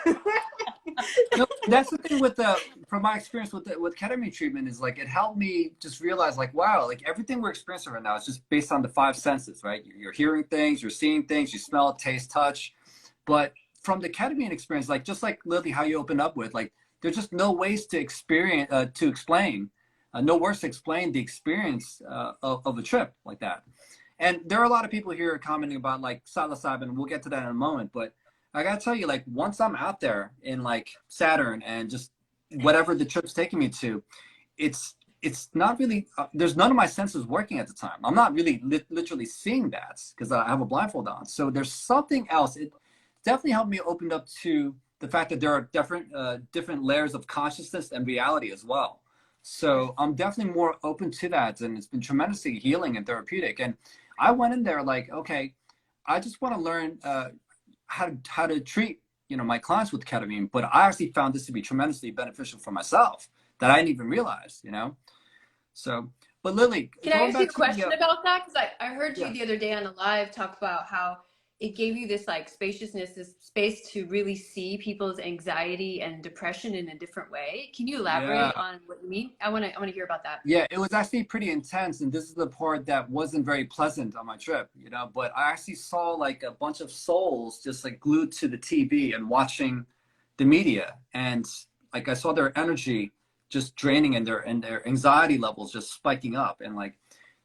No, that's the thing from my experience with ketamine treatment, is like, it helped me just realize like, wow, like everything we're experiencing right now is just based on the five senses, right? You're hearing things, you're seeing things, you smell, taste, touch. But from the ketamine experience, like, just like Lily, how you opened up with, like, there's just no ways to explain, no words to explain the experience of a trip like that. And there are a lot of people here commenting about like psilocybin. We'll get to that in a moment, but I gotta tell you, like, once I'm out there in like Saturn and just whatever the trip's taking me to, it's not really, there's none of my senses working at the time. I'm not really literally seeing that because I have a blindfold on. So there's something else. It definitely helped me open up to the fact that there are different layers of consciousness and reality as well. So I'm definitely more open to that, and it's been tremendously healing and therapeutic. And I went in there like, okay, I just want to learn how to treat, you know, my clients with ketamine, but I actually found this to be tremendously beneficial for myself that I didn't even realize, you know. So, but Lily, can I ask you a question about that? Because I heard you the other day on a live talk about how it gave you this like spaciousness, this space to really see people's anxiety and depression in a different way. Can you elaborate on what you mean? I want to hear about that. Yeah, it was actually pretty intense, and this is the part that wasn't very pleasant on my trip, you know, but I actually saw like a bunch of souls just like glued to the TV and watching the media, and like I saw their energy just draining and their anxiety levels just spiking up, and like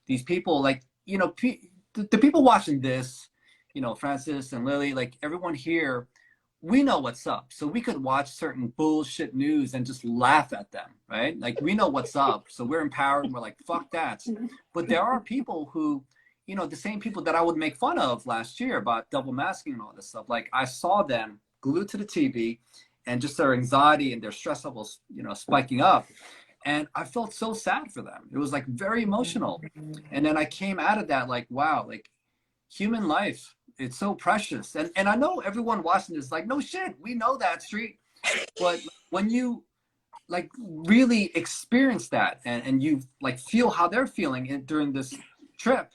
these people, like, you know, the people watching this, you know, Francis and Lily, like everyone here, we know what's up. So we could watch certain bullshit news and just laugh at them, right? Like we know what's up. So we're empowered and we're like, fuck that. But there are people who, you know, the same people that I would make fun of last year about double masking and all this stuff. Like I saw them glued to the TV and just their anxiety and their stress levels, you know, spiking up. And I felt so sad for them. It was like very emotional. And then I came out of that like, wow, like human life, it's so precious. And I know everyone watching this is like, no shit, we know that, Street. But when you like really experience that and you like feel how they're feeling during this trip,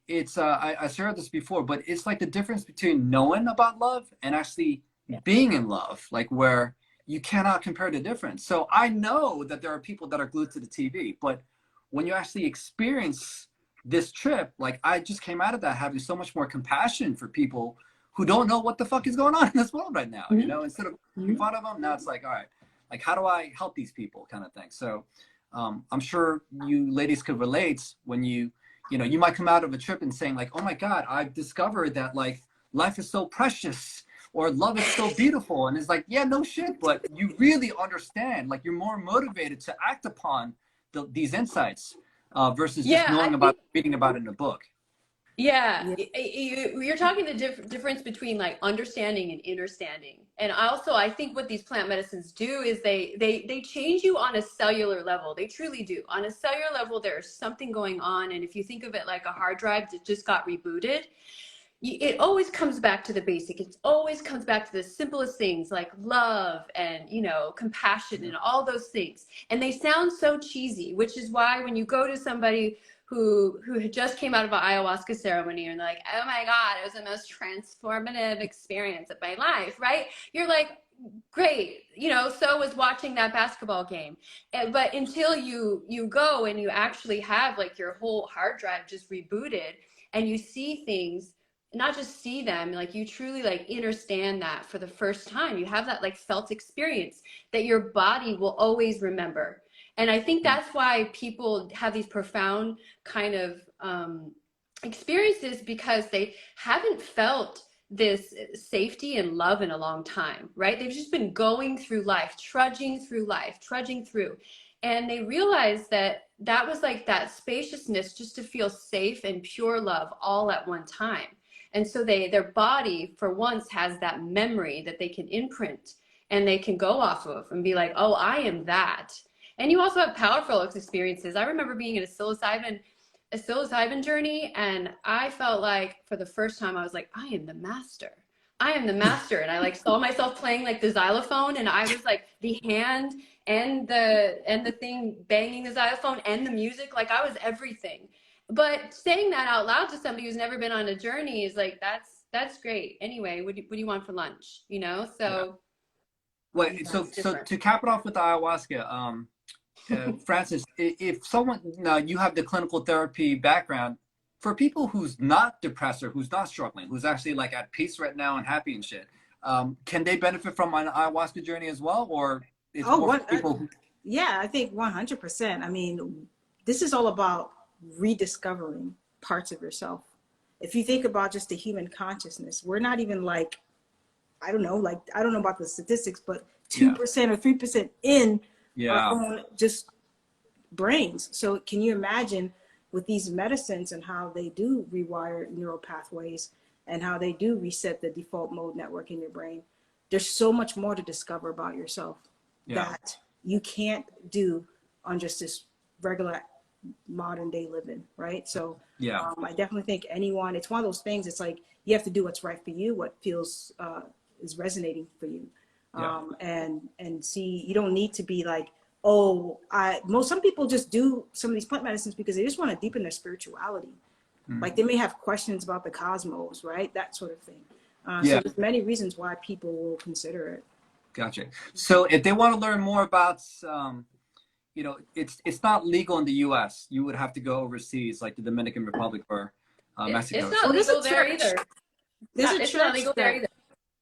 it's I shared this before, but it's like the difference between knowing about love and actually being in love, like where you cannot compare the difference. So I know that there are people that are glued to the TV, but when you actually experience this trip, like I just came out of that having so much more compassion for people who don't know what the fuck is going on in this world right now. You know, instead of making fun of them, now it's like, all right, like how do I help these people, kind of thing. So I'm sure you ladies could relate when you know, you might come out of a trip and saying like, oh my God, I've discovered that like life is so precious or love is so beautiful. And it's like, yeah, no shit, but you really understand, like you're more motivated to act upon these insights versus just knowing about, reading about it in a book. Yeah, you're talking the difference between like understanding and understanding. And also, I think what these plant medicines do is they change you on a cellular level. They truly do. On a cellular level, there's something going on. And if you think of it like a hard drive that just got rebooted, it always comes back to the basic. It always comes back to the simplest things like love and, you know, compassion and all those things. And they sound so cheesy, which is why when you go to somebody who had just came out of an ayahuasca ceremony and they're like, oh my God, it was the most transformative experience of my life, right? You're like, great, you know, so was watching that basketball game. But until you go and you actually have like your whole hard drive just rebooted and you see things, not just see them, like you truly like understand that for the first time. You have that like felt experience that your body will always remember. And I think that's why people have these profound kind of experiences, because they haven't felt this safety and love in a long time, right? They've just been going through life, trudging through. And they realized that that was like that spaciousness just to feel safe and pure love all at one time. And so their body for once has that memory that they can imprint and they can go off of and be like, oh, I am that. And you also have powerful experiences. I remember being in a psilocybin journey, and I felt like for the first time I was like, I am the master. And I like saw myself playing like the xylophone, and I was like the hand and the thing banging the xylophone and the music, like I was everything. But saying that out loud to somebody who's never been on a journey is like, that's great. Anyway, what do you want for lunch? You know, so. Yeah. Wait, so to cap it off with the ayahuasca, Francis, if someone, now you have the clinical therapy background, for people who's not depressed or who's not struggling, who's actually like at peace right now and happy and shit, can they benefit from an ayahuasca journey as well, or it's more for people who... Yeah, I think 100%. I mean, this is all about rediscovering parts of yourself. If you think about just the human consciousness, we're not even like, I don't know about the statistics, but 2% or 3% in our own just brains. So can you imagine with these medicines and how they do rewire neural pathways and how they do reset the default mode network in your brain? There's so much more to discover about yourself that you can't do on just this regular modern day living, right? So I definitely think anyone, it's one of those things, it's like you have to do what's right for you, what feels is resonating for you. And see, you don't need to be like, some people just do some of these plant medicines because they just want to deepen their spirituality. Like they may have questions about the cosmos, right? That sort of thing. Yeah. So there's many reasons why people will consider it. Gotcha. So if they want to learn more about, you know, it's not legal in the U.S. You would have to go overseas, like the Dominican Republic or Mexico. It's not legal there either. There's not legal there either.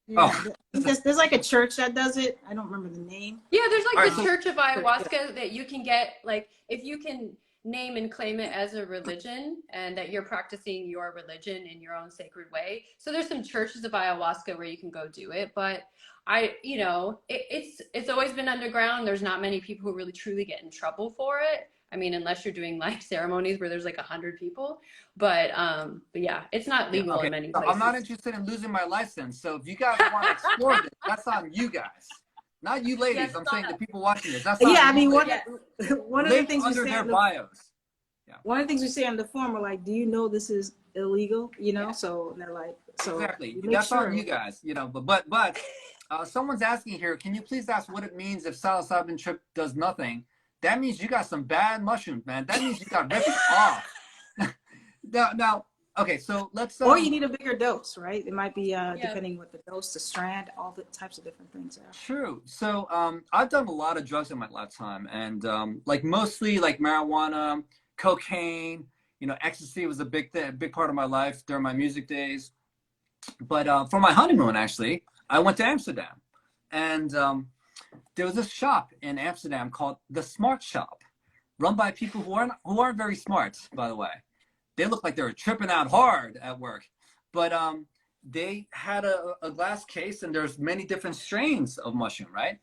Yeah, there's like a church that does it. I don't remember the name. Yeah, there's like All the right, Church of Ayahuasca that you can get, like if you can name and claim it as a religion and that you're practicing your religion in your own sacred way. So there's some churches of ayahuasca where you can go do it, but you know, it's always been underground. There's not many people who really truly get in trouble for it. I mean, unless you're doing like ceremonies where there's like 100 people, but yeah, it's not legal in many places. I'm not interested in losing my license. So if you guys want to explore this, that's on you guys, not you ladies. Yes, I'm saying the people watching this. That's on Yeah, I you mean, ladies. one of the things we under say their on the, bios. one of the things we say on the form are like, do you know this is illegal? You know, so they're like, so Exactly. make That's sure. on you guys. You know, but someone's asking here. Can you please ask what it means if psilocybin trip does nothing? That means you got some bad mushrooms, man. That means you got ripped off. Now, okay, so let's. Or you need a bigger dose, right? It might be depending what the dose, the strand, all the types of different things. Yeah. True. So I've done a lot of drugs in my lifetime, and like mostly like marijuana, cocaine. You know, ecstasy was a big part of my life during my music days. But for my honeymoon, actually, I went to Amsterdam, and there was this shop in Amsterdam called the Smart Shop, run by people who aren't very smart, by the way. They look like they were tripping out hard at work, but they had a glass case, and there's many different strains of mushroom, right?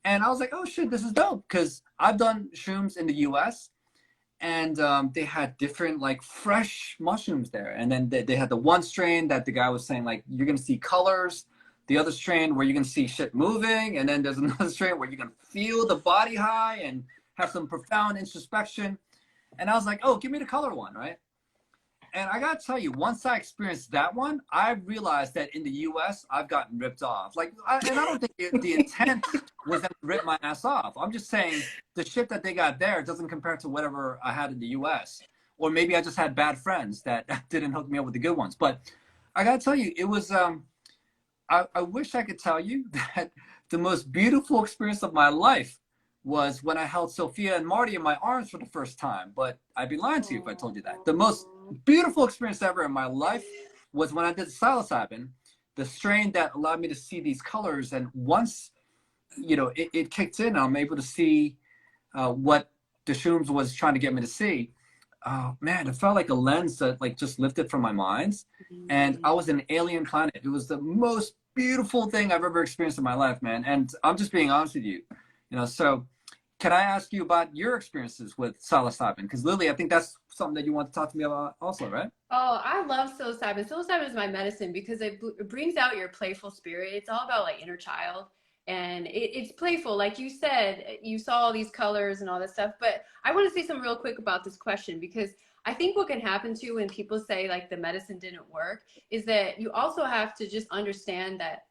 And I was like, oh shit, this is dope, because I've done shrooms in the U.S. and they had different like fresh mushrooms there, and then they had the one strain that the guy was saying like you're gonna see colors. The other strain where you're gonna see shit moving, and then there's another strain where you're gonna feel the body high and have some profound introspection. And I was like, oh, give me the color one, right? And I gotta tell you, once I experienced that one, I realized that in the US, I've gotten ripped off. And I don't think the intent was to rip my ass off. I'm just saying the shit that they got there doesn't compare to whatever I had in the US. Or maybe I just had bad friends that didn't hook me up with the good ones. But I gotta tell you, it was, I wish I could tell you that the most beautiful experience of my life was when I held Sophia and Marty in my arms for the first time. But I'd be lying to you if I told you that. The most beautiful experience ever in my life was when I did psilocybin, the strain that allowed me to see these colors. And once, you know, it kicked in, I'm able to see what the shrooms was trying to get me to see. Man, it felt like a lens that like just lifted from my mind, and I was in an alien planet. It was the most beautiful thing I've ever experienced in my life, man. And I'm just being honest with you, you know. So can I ask you about your experiences with psilocybin? Because Lily, I think that's something that you want to talk to me about also, right? Oh, I love psilocybin. Psilocybin is my medicine because it brings out your playful spirit. It's all about like inner child. And it's playful. Like you said, you saw all these colors and all this stuff. But I want to say something real quick about this question, because I think what can happen too when people say like the medicine didn't work is that you also have to just understand that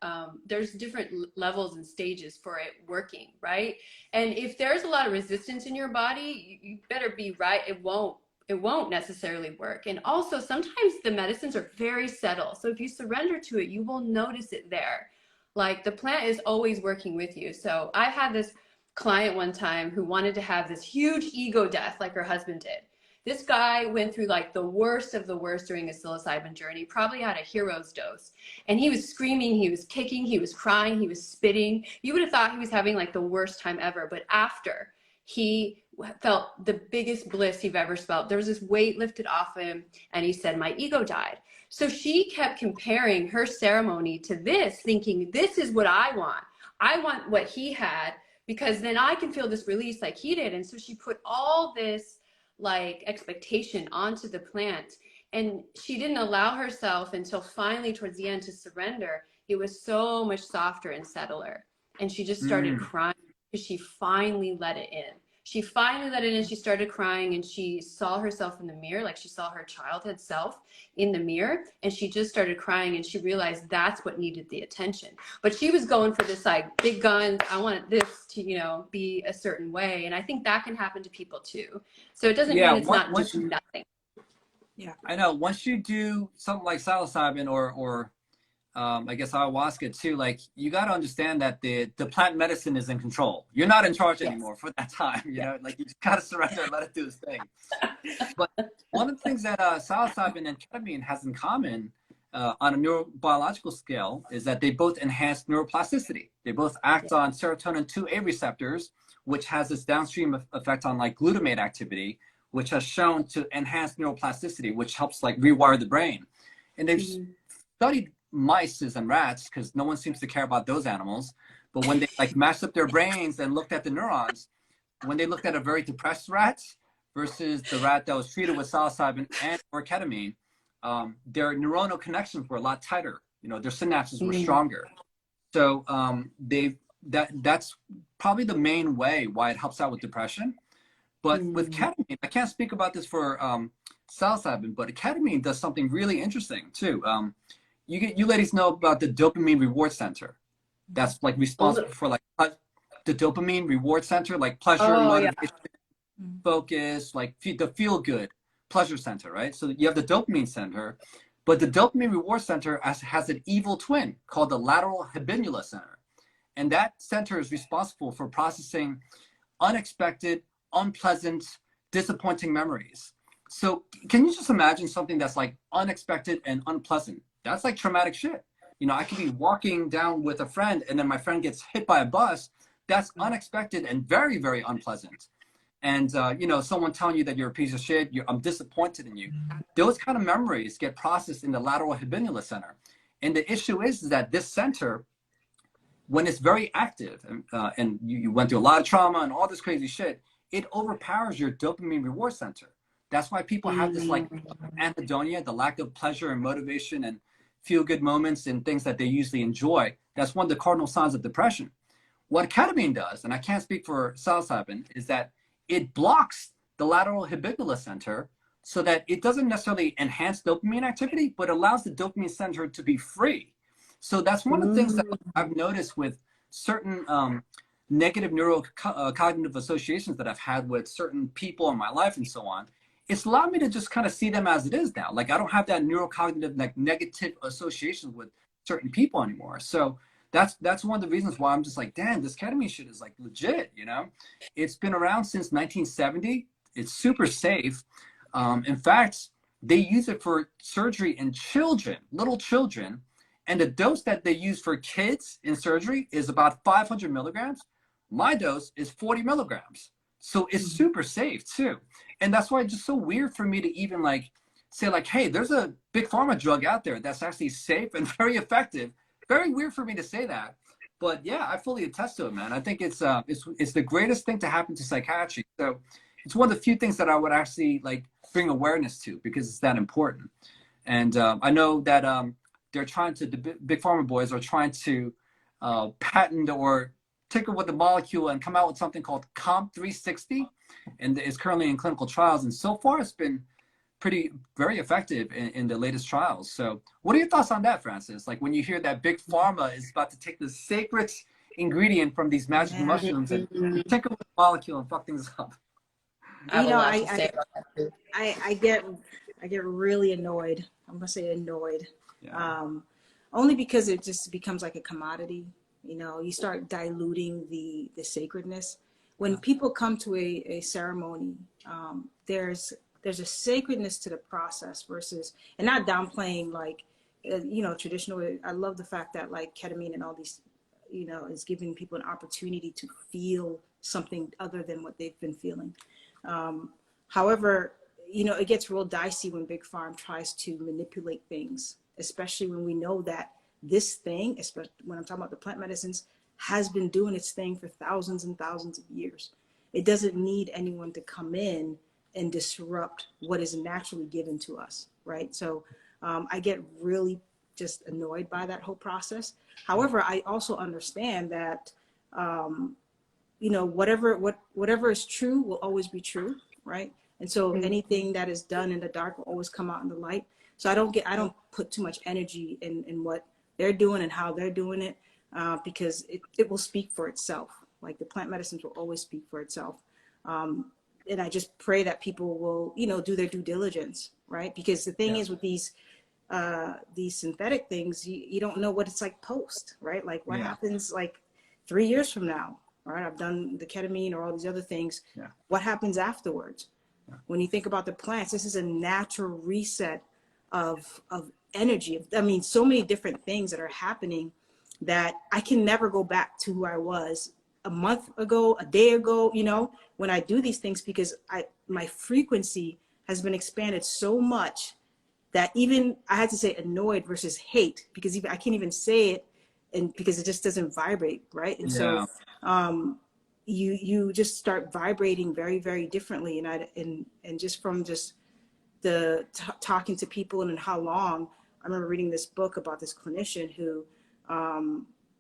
there's different levels and stages for it working, right? And if there's a lot of resistance in your body, you better be right. It won't necessarily work. And also sometimes the medicines are very subtle. So if you surrender to it, you will notice it there. Like the plant is always working with you. So I had this client one time who wanted to have this huge ego death like her husband did. This guy went through like the worst of the worst during his psilocybin journey, probably had a hero's dose. And he was screaming, he was kicking, he was crying, he was spitting. You would have thought he was having like the worst time ever. But after, he felt the biggest bliss he've ever felt. There was this weight lifted off him, and he said, my ego died. So she kept comparing her ceremony to this, thinking, this is what I want. I want what he had, because then I can feel this release like he did. And so she put all this like expectation onto the plant, and she didn't allow herself until finally towards the end to surrender. It was so much softer and settler. And she just started crying because she finally let it in. She finally let it in. She started crying, and she saw herself in the mirror, like she saw her childhood self in the mirror, and she just started crying, and she realized that's what needed the attention. But she was going for this like big guns. I want this to, you know, be a certain way. And I think that can happen to people too. So it doesn't mean it's not just nothing. Yeah. I know once you do something like psilocybin or I guess ayahuasca too, like you got to understand that the plant medicine is in control. You're not in charge Yes. anymore for that time, you Yeah. know, like you just got to surrender and let it do its thing. But one of the things that psilocybin and ketamine has in common on a neurobiological scale is that they both enhance neuroplasticity. They both act on serotonin 2A receptors, which has this downstream effect on like glutamate activity, which has shown to enhance neuroplasticity, which helps like rewire the brain. And they've studied mice and rats because no one seems to care about those animals. But when they like mashed up their brains and looked at the neurons, when they looked at a very depressed rat versus the rat that was treated with psilocybin and or ketamine, their neuronal connections were a lot tighter. You know, their synapses were stronger. So that's probably the main way why it helps out with depression. But with ketamine, I can't speak about this for psilocybin, but ketamine does something really interesting too. You ladies know about the dopamine reward center. That's like responsible for like the dopamine reward center, like pleasure, motivation, focus, like the feel good pleasure center, right? So you have the dopamine center, but the dopamine reward center has an evil twin called the lateral habenula center. And that center is responsible for processing unexpected, unpleasant, disappointing memories. So can you just imagine something that's like unexpected and unpleasant? That's like traumatic shit. You know, I could be walking down with a friend and then my friend gets hit by a bus. That's unexpected and very, very unpleasant. And, you know, someone telling you that you're a piece of shit, I'm disappointed in you. Those kind of memories get processed in the lateral habenula center. And the issue is that this center, when it's very active and you went through a lot of trauma and all this crazy shit, it overpowers your dopamine reward center. That's why people have this like anhedonia, the lack of pleasure and motivation and feel good moments and things that they usually enjoy. That's one of the cardinal signs of depression. What ketamine does, and I can't speak for psilocybin, is that it blocks the lateral habenula center so that it doesn't necessarily enhance dopamine activity, but allows the dopamine center to be free. So that's one of the things that I've noticed with certain negative neurocognitive associations that I've had with certain people in my life and so on. It's allowed me to just kind of see them as it is now. Like I don't have that neurocognitive like negative associations with certain people anymore. So that's one of the reasons why I'm just like, damn, this ketamine shit is like legit, you know? It's been around since 1970. It's super safe. In fact, they use it for surgery in children, little children. And the dose that they use for kids in surgery is about 500 milligrams. My dose is 40 milligrams. So it's super safe too. And that's why it's just so weird for me to even like say like, hey, there's a big pharma drug out there that's actually safe and very effective. Very weird for me to say that. But yeah, I fully attest to it, man. I think it's the greatest thing to happen to psychiatry. So it's one of the few things that I would actually like bring awareness to because it's that important. And I know that they're trying to, the big pharma boys are trying to patent or tinker with the molecule and come out with something called Comp 360, and it's currently in clinical trials. And so far, it's been very effective in the latest trials. So what are your thoughts on that, Francis? Like when you hear that big pharma is about to take the sacred ingredient from these magic mushrooms and tinker with the molecule and fuck things up. You know, I get really annoyed. I'm gonna say annoyed. Yeah. Only because it just becomes like a commodity. You know, you start diluting the sacredness. When people come to a ceremony, there's a sacredness to the process versus, and not downplaying like, you know, traditional. I love the fact that like ketamine and all these, you know, is giving people an opportunity to feel something other than what they've been feeling. However, you know, it gets real dicey when Big Pharma tries to manipulate things, especially when we know that this thing, especially when I'm talking about the plant medicines, has been doing its thing for thousands and thousands of years. It doesn't need anyone to come in and disrupt what is naturally given to us, right? So I get really just annoyed by that whole process. However, I also understand that, you know, whatever is true will always be true, right? And so anything that is done in the dark will always come out in the light. So I don't put too much energy in what they're doing and how they're doing it, because it will speak for itself. Like the plant medicines will always speak for itself. I just pray that people will, you know, do their due diligence, right? Because the thing is with these synthetic things, you don't know what it's like post, right? Like what happens like 3 years from now, right? I've done the ketamine or all these other things. What happens afterwards? When you think about the plants, this is a natural reset of energy. I mean, so many different things that are happening that I can never go back to who I was a month ago, a day ago, you know, when I do these things, because my frequency has been expanded so much that even I had to say annoyed versus hate, because even I can't even say it, and because it just doesn't vibrate, right? And so you just start vibrating very, very differently, and just from just the talking to people and how long. I remember reading this book about this clinician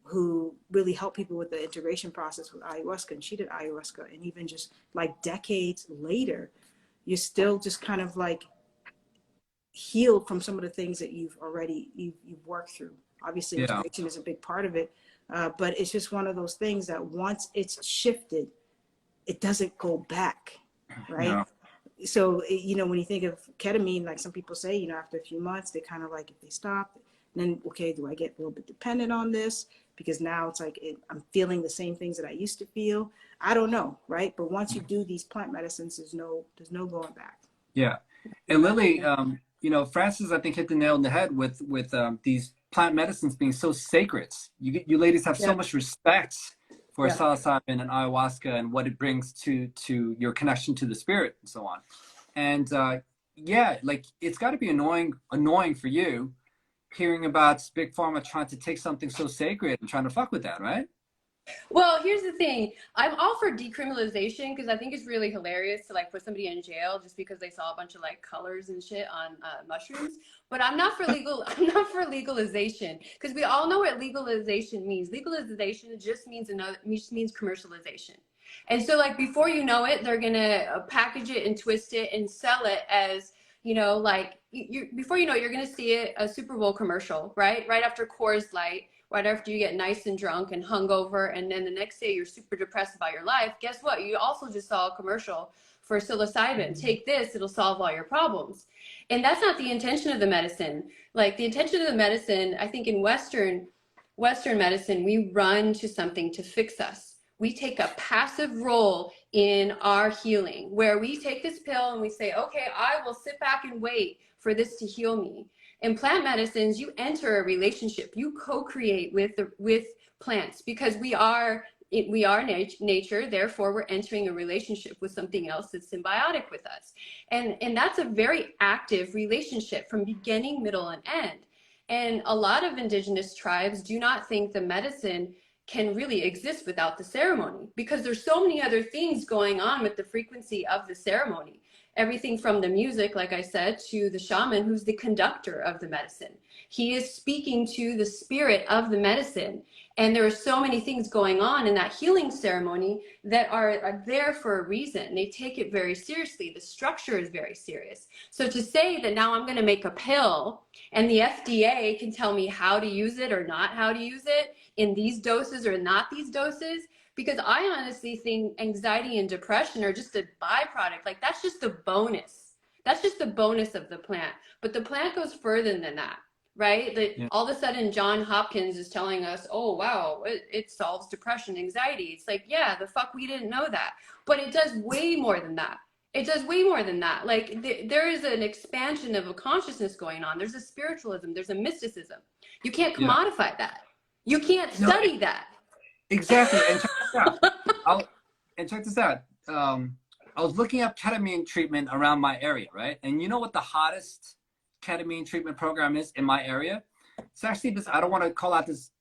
who really helped people with the integration process with ayahuasca, and she did ayahuasca, and even just like decades later, you're still just kind of like healed from some of the things that you've worked through. Obviously, integration is a big part of it, but it's just one of those things that once it's shifted, it doesn't go back, right? No. So, you know, when you think of ketamine, like some people say, you know, after a few months, they kind of like, if they stop, then, okay, do I get a little bit dependent on this? Because now it's like, I'm feeling the same things that I used to feel. I don't know, right? But once you do these plant medicines, there's no going back. Yeah. And Lily, you know, Francis, I think hit the nail on the head with these plant medicines being so sacred. You ladies have so much respect for psilocybin and ayahuasca and what it brings to your connection to the spirit and so on. And like it's got to be annoying for you hearing about big pharma trying to take something so sacred and trying to fuck with that, right? Well, here's the thing. I'm all for decriminalization because I think it's really hilarious to like put somebody in jail just because they saw a bunch of like colors and shit on mushrooms. But I'm not for legalization because we all know what legalization means. Legalization just means commercialization. And so like before you know it, they're gonna package it and twist it and sell it as, you know, like before you know it, you're gonna see it a Super Bowl commercial, right? Right after Coors Light. Right after you get nice and drunk and hungover, and then the next day you're super depressed about your life, guess what? You also just saw a commercial for psilocybin. Take this, it'll solve all your problems. And that's not the intention of the medicine. Like the intention of the medicine, I think in Western medicine, we run to something to fix us. We take a passive role in our healing, where we take this pill and we say, okay, I will sit back and wait for this to heal me. In plant medicines, you enter a relationship. You co-create with plants because we are nature. Therefore, we're entering a relationship with something else that's symbiotic with us, and that's a very active relationship from beginning, middle, and end. And a lot of indigenous tribes do not think the medicine can really exist without the ceremony because there's so many other things going on with the frequency of the ceremony. Everything from the music, like I said, to the shaman who's the conductor of the medicine. He is speaking to the spirit of the medicine. And there are so many things going on in that healing ceremony that are there for a reason. They take it very seriously. The structure is very serious. So to say that now I'm going to make a pill and the FDA can tell me how to use it or not how to use it in these doses or not these doses, because I honestly think anxiety and depression are just a byproduct. Like that's just the bonus. That's just the bonus of the plant. But the plant goes further than that, right? All of a sudden, John Hopkins is telling us, oh, wow, it solves depression, anxiety. It's like, yeah, the fuck, we didn't know that. But it does way more than that. It does way more than that. Like there is an expansion of a consciousness going on. There's a spiritualism. There's a mysticism. You can't commodify that. You can't study that. Exactly. And check this out. I was looking up ketamine treatment around my area, right? And you know what the hottest ketamine treatment program is in my area? It's actually this, I don't want to call out this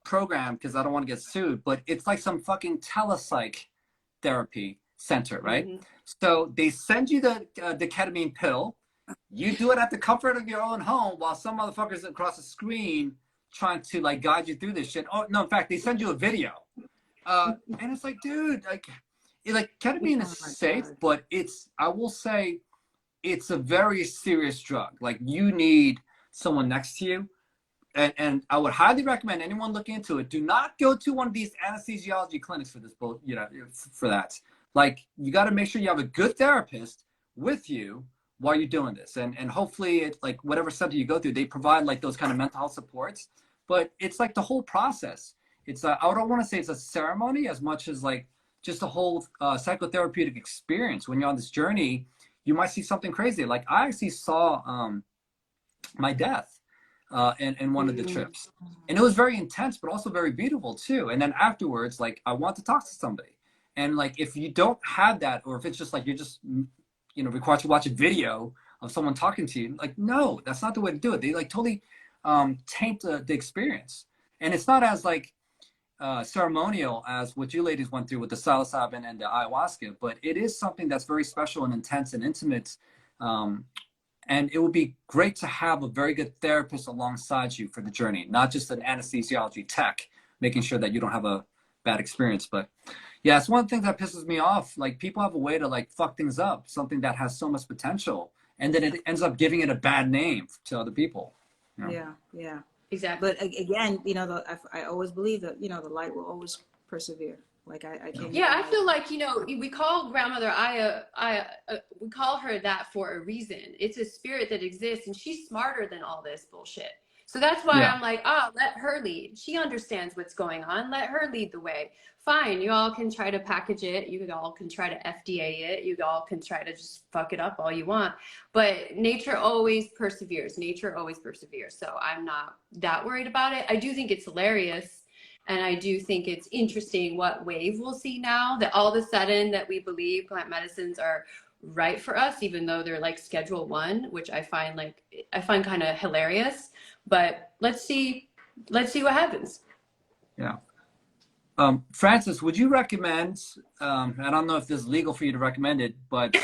program because I don't want to get sued, but it's like some fucking telepsych therapy center, right? Mm-hmm. So they send you the ketamine pill. You do it at the comfort of your own home while some motherfuckers across the screen trying to like guide you through this shit. Oh no, in fact, they send you a video. And it's like, dude, like ketamine is safe, but I will say it's a very serious drug. Like you need someone next to you. And I would highly recommend anyone looking into it, do not go to one of these anesthesiology clinics for this, for that. Like, you got to make sure you have a good therapist with you while you're doing this. And hopefully it, like, whatever center you go through, they provide like those kind of mental health supports. But it's like the whole process. It's I don't want to say it's a ceremony as much as like just a whole psychotherapeutic experience. When you're on this journey, you might see something crazy. Like, I actually saw my death in one of the trips, and it was very intense, but also very beautiful too. And then afterwards, like, I want to talk to somebody. And like, if you don't have that, or if it's just like you're just, you know, required to watch a video of someone talking to you, like, no, that's not the way to do it. They like totally taint the experience. And it's not as like ceremonial as what you ladies went through with the psilocybin and the ayahuasca, but it is something that's very special and intense and intimate. And it would be great to have a very good therapist alongside you for the journey, not just an anesthesiology tech, making sure that you don't have a bad experience. But yeah, it's one of the things that pisses me off. Like, people have a way to like fuck things up, something that has so much potential, and then it ends up giving it a bad name to other people. You know? Yeah. Exactly. But again, you know, I always believe that, you know, the light will always persevere. Like, I can't. Yeah, I feel like, you know, we call grandmother Aya, we call her that for a reason. It's a spirit that exists, and she's smarter than all this bullshit. So that's why I'm like, let her lead. She understands what's going on. Let her lead the way. Fine, you all can try to package it. You all can try to FDA it. You all can try to just fuck it up all you want. But nature always perseveres. Nature always perseveres. So I'm not that worried about it. I do think it's hilarious. And I do think it's interesting what wave we'll see now, that all of a sudden that we believe plant medicines are right for us, even though they're like Schedule 1, which I find kind of hilarious. But let's see what happens. Yeah. Francis, would you recommend, I don't know if this is legal for you to recommend it, but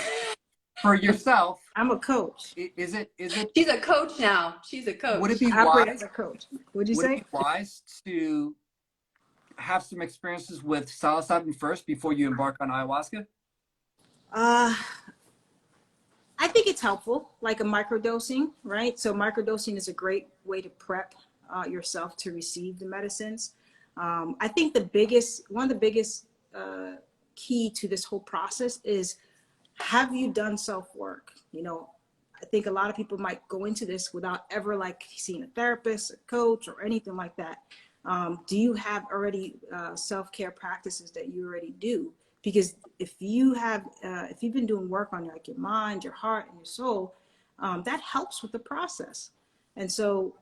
for yourself, I'm a coach. Is it? She's a coach now. She's a coach. Would it be I operate wise? as a coach. Would you Would say? it be wise to have some experiences with psilocybin first before you embark on ayahuasca? I think it's helpful, like a microdosing, right? So microdosing is a great way to prep yourself to receive the medicines. I think one of the biggest key to this whole process is, have you done self-work? You know, I think a lot of people might go into this without ever like seeing a therapist, a coach, or anything like that. Do you have already self-care practices that you already do? Because if you've been doing work on like your mind, your heart, and your soul, that helps with the process. And so,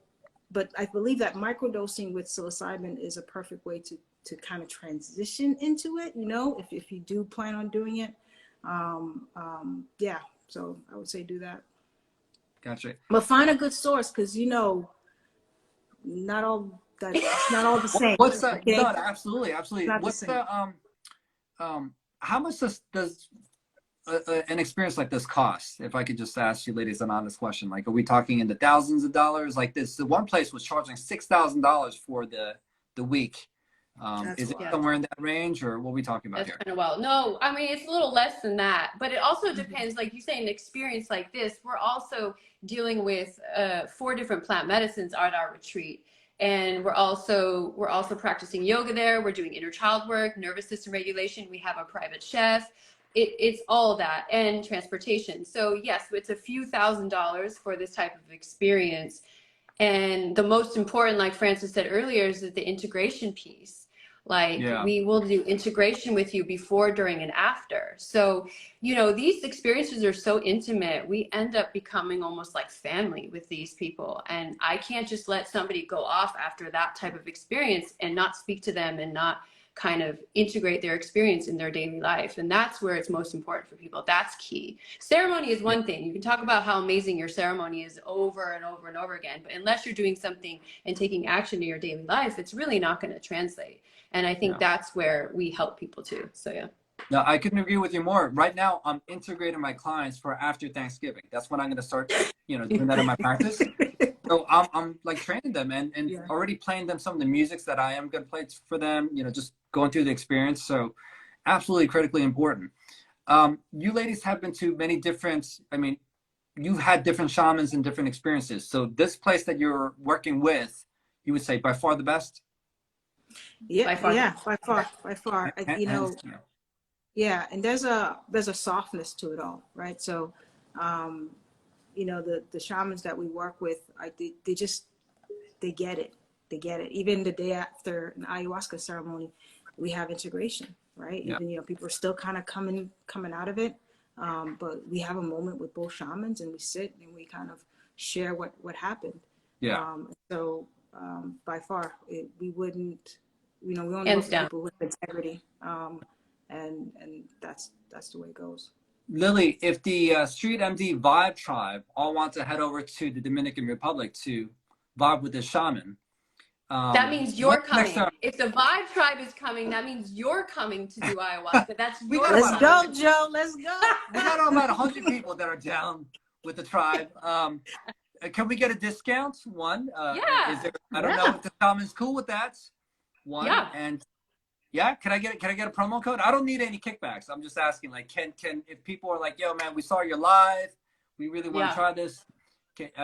but I believe that microdosing with psilocybin is a perfect way to kind of transition into it, you know, if you do plan on doing it. Yeah, so I would say do that. Gotcha. But find a good source, because, you know, not all the same. What's the, okay? no, absolutely. What's the how much does an experience like this cost? If I could just ask you ladies an honest question, like, are we talking in the thousands of dollars? Like this, the one place was charging $6,000 for the week. Is it somewhere in that range, or what are we talking about here? Kind of well. No, I mean, it's a little less than that, but it also depends. Like you say, an experience like this, we're also dealing with 4 different plant medicines at our retreat. And we're also practicing yoga there. We're doing inner child work, nervous system regulation. We have a private chef. It's all that, and transportation. So yes, it's a few $1,000s for this type of experience. And the most important, like Francis said earlier, is the integration piece. Like, we will do integration with you before, during, and after. So, you know, these experiences are so intimate. We end up becoming almost like family with these people. And I can't just let somebody go off after that type of experience and not speak to them and not kind of integrate their experience in their daily life. And that's where it's most important for people. That's key. Ceremony is one thing. You can talk about how amazing your ceremony is over and over and over again, but unless you're doing something and taking action in your daily life, it's really not going to translate. And I think that's where we help people too. So yeah. No, I couldn't agree with you more. Right now, I'm integrating my clients for after Thanksgiving. That's when I'm going to start, you know, doing that in my practice. So I'm like training them and already playing them some of the musics that I am going to play for them, you know, just going through the experience. So absolutely critically important. You ladies have been to many different, I mean, you've had different shamans and different experiences. So this place that you're working with, you would say by far the best? Yeah, by far. You know, Yeah, and there's a softness to it all, right? So, the shamans that we work with, they get it. They get it. Even the day after an ayahuasca ceremony, we have integration, right? Yeah. Even, people are still kind of coming out of it. But we have a moment with both shamans and we sit and we kind of share what happened. Yeah. By far, we wouldn't, we only Hands work with down. people with integrity. And that's the way it goes. Lily, if the Street MD Vibe Tribe all want to head over to the Dominican Republic to vibe with the shaman, That means you're what's next coming. up? If the Vibe Tribe is coming, that means you're coming to do ayahuasca. That's We your got Let's time. go, Joe. Let's go. We got about 100 people that are down with the tribe. Can we get a discount? One. Yeah. Is there, I don't know if the shaman's cool with that. One. Yeah. And yeah, can I get a promo code? I don't need any kickbacks. I'm just asking, like, can if people are like, yo, man, we saw you live, we really want to try this.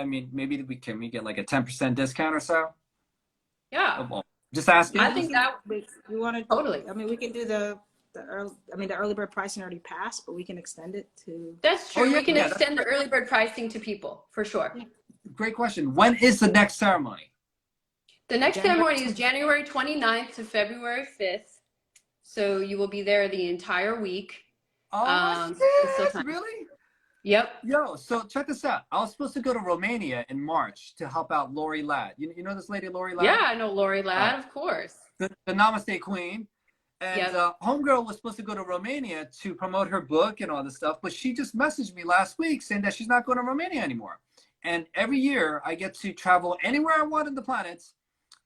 Maybe we get like a 10% discount or so. Yeah. Well, just asking. I think that we want to totally. we can do the early bird pricing already passed, but we can extend it to. That's true. yeah, We can yeah, extend the early bird pricing to people for sure. Great question. When is the next ceremony? The next January ceremony is January 29th to February 5th. So you will be there the entire week. Oh, it's still time. really? Yep. Yo, so check this out. I was supposed to go to Romania in March to help out Lori Ladd. You know this lady, Lori Ladd? Yeah, I know Lori Ladd, of course. The Namaste Queen. And Homegirl was supposed to go to Romania to promote her book and all this stuff, but she just messaged me last week saying that she's not going to Romania anymore. And every year I get to travel anywhere I want on the planet,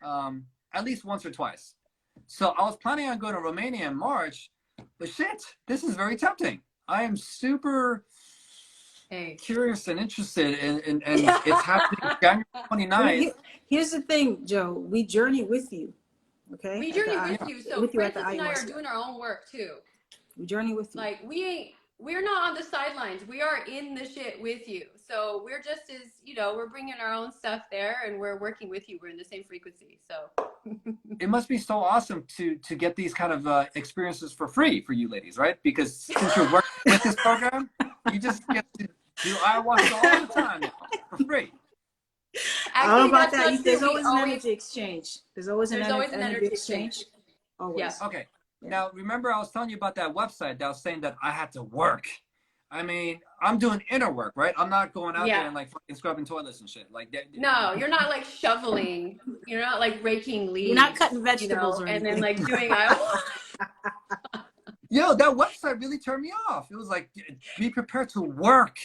at least once or twice. So I was planning on going to Romania in March, but shit, this is very tempting. I am super curious and interested and it's happening January 29th. Here's the thing, Joe. We journey with you. Okay. We journey with you. So Francis and I are doing our own work too. We journey with you. Like we're not on the sidelines. We are in the shit with you. So we're just as, we're bringing our own stuff there and we're working with you. We're in the same frequency. So it must be so awesome to get these kind of experiences for free for you ladies, right? Because since you're working with this program, you just get to do ayahuasca all the time now, for free. Actually, about that. There's always an energy exchange. There's always an energy exchange. Always. Yeah. Okay. Now, remember I was telling you about that website that was saying that I had to work. I mean, I'm doing inner work, right? I'm not going out there and like fucking scrubbing toilets and shit. Like that. No, you're not like shoveling. You're not like raking leaves. You're not cutting vegetables or and anything. then like doing ayahuasca. Yo, that website really turned me off. It was like, be prepared to work.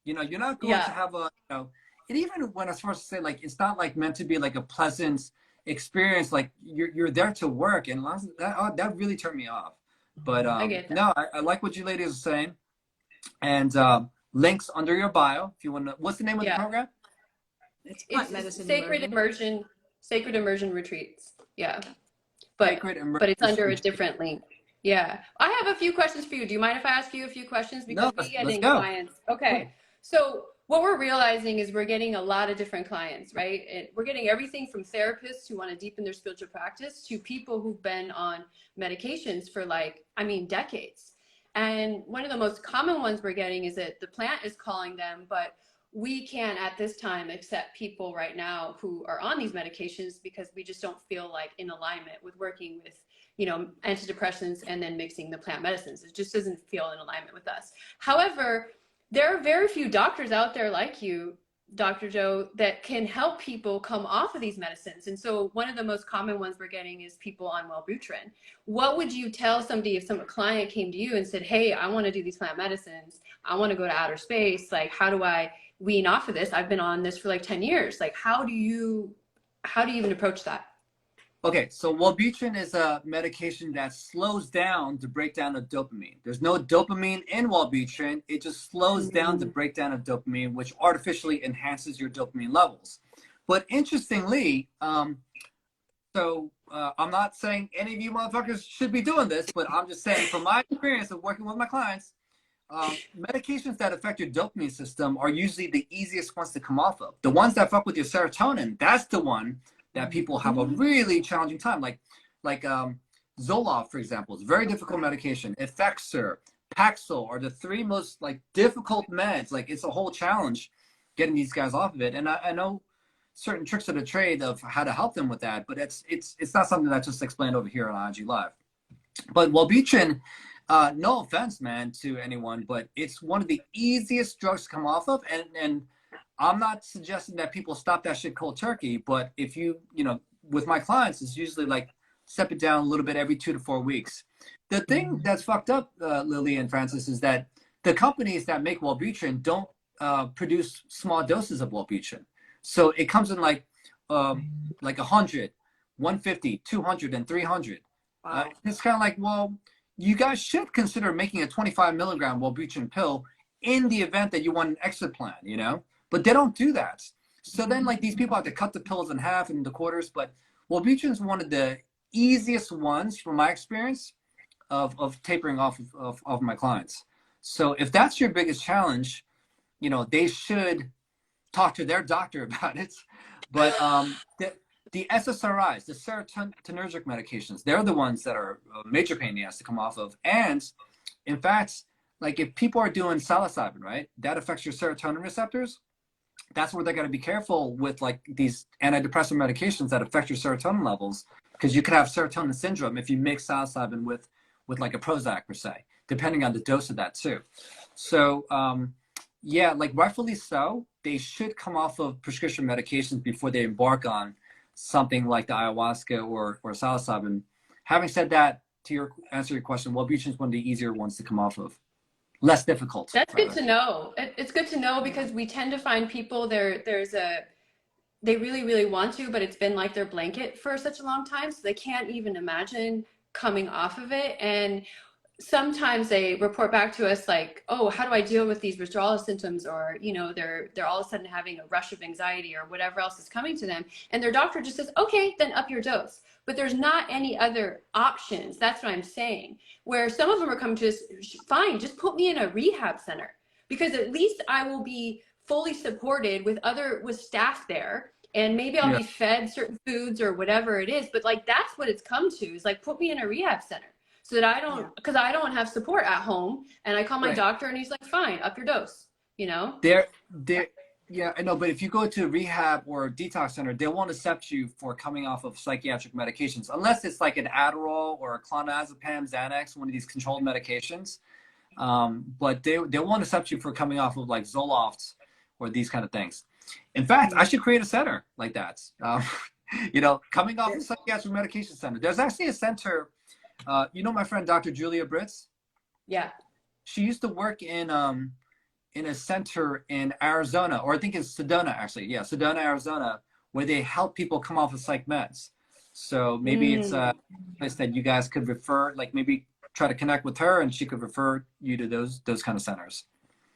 You're not going to have a, and even when I was supposed to say, like, it's not like meant to be like a pleasant experience. Like you're there to work, and that really turned me off. But I get that. no, I like what you ladies are saying, and links under your bio if you want to. What's the name of the program? It's Sacred Immersion Retreats. Yeah, but it's under a different link. Yeah, I have a few questions for you. Do you mind if I ask you a few questions? Because we get in clients. Okay, so what we're realizing is we're getting a lot of different clients, right? And we're getting everything from therapists who want to deepen their spiritual practice to people who've been on medications for decades. And one of the most common ones we're getting is that the plant is calling them, but we can't at this time accept people right now who are on these medications because we just don't feel like in alignment with working with antidepressants and then mixing the plant medicines. It just doesn't feel in alignment with us. However, there are very few doctors out there like you, Dr. Joe, that can help people come off of these medicines. And so one of the most common ones we're getting is people on Wellbutrin. What would you tell somebody if a client came to you and said, hey, I want to do these plant medicines. I want to go to outer space. Like, how do I wean off of this? I've been on this for like 10 years. Like, how do you even approach that? Okay, so Wellbutrin is a medication that slows down the breakdown of dopamine. There's no dopamine in Wellbutrin. It just slows down the breakdown of dopamine, which artificially enhances your dopamine levels. But interestingly, I'm not saying any of you motherfuckers should be doing this, but I'm just saying from my experience of working with my clients, medications that affect your dopamine system are usually the easiest ones to come off of. The ones that fuck with your serotonin, that's the one that people have a really challenging time. Like Zoloft, for example, is a very difficult medication. Effexor, Paxil are the three most like difficult meds. Like it's a whole challenge getting these guys off of it. And I know certain tricks of the trade of how to help them with that, but it's not something that's just explained over here on IG Live. But Wellbutrin, no offense, man, to anyone, but it's one of the easiest drugs to come off of. And I'm not suggesting that people stop that shit cold turkey, but if you know, with my clients, it's usually like step it down a little bit every 2 to 4 weeks. The thing that's fucked up, Lily and Francis, is that the companies that make Wellbutrin don't produce small doses of Wellbutrin. So it comes in like 100, 150, 200, and 300. Wow. It's kind of like, well, you guys should consider making a 25 milligram Wellbutrin pill in the event that you want an exit plan, you know? But they don't do that. So then like these people have to cut the pills in half and the quarters, but Wellbutrin is one of the easiest ones from my experience of tapering off of my clients. So if that's your biggest challenge, you know, they should talk to their doctor about it. But the SSRIs, the serotonergic medications, they're the ones that are a major pain in the ass to come off of. And in fact, like if people are doing psilocybin, right, that affects your serotonin receptors. That's where they're going to be careful with like these antidepressant medications that affect your serotonin levels, because you could have serotonin syndrome if you mix psilocybin with like a Prozac per se, depending on the dose of that too. So yeah, like rightfully so, they should come off of prescription medications before they embark on something like the ayahuasca or psilocybin. Having said that, to answer your question, Wellbutrin is one of the easier ones to come off of. Less difficult. That's good to know. It's good to know because we tend to find people they really, really want to, but it's been like their blanket for such a long time. So they can't even imagine coming off of it. And sometimes they report back to us like, oh, how do I deal with these withdrawal symptoms? Or, you know, they're all of a sudden having a rush of anxiety or whatever else is coming to them. And their doctor just says, okay, then up your dose. But there's not any other options. That's what I'm saying. Where some of them are coming to us, fine, just put me in a rehab center, because at least I will be fully supported with staff there. And maybe I'll be fed certain foods or whatever it is. But like, that's what it's come to, is like, put me in a rehab center so that I don't, because I don't have support at home. And I call my doctor and he's like, fine, up your dose, you know? Yeah, I know, but if you go to rehab or detox center, they won't accept you for coming off of psychiatric medications, unless it's like an Adderall or a clonazepam, Xanax, one of these controlled medications. But they won't accept you for coming off of like Zolofts or these kind of things. In fact, I should create a center like that. You know, coming off of psychiatric medication center. There's actually a center, you know, my friend, Dr. Julia Britz? Yeah. She used to work in a center in Arizona, or I think it's Sedona, actually. Yeah, Sedona, Arizona, where they help people come off of psych meds. So maybe it's a place that you guys could refer, like maybe try to connect with her and she could refer you to those kind of centers.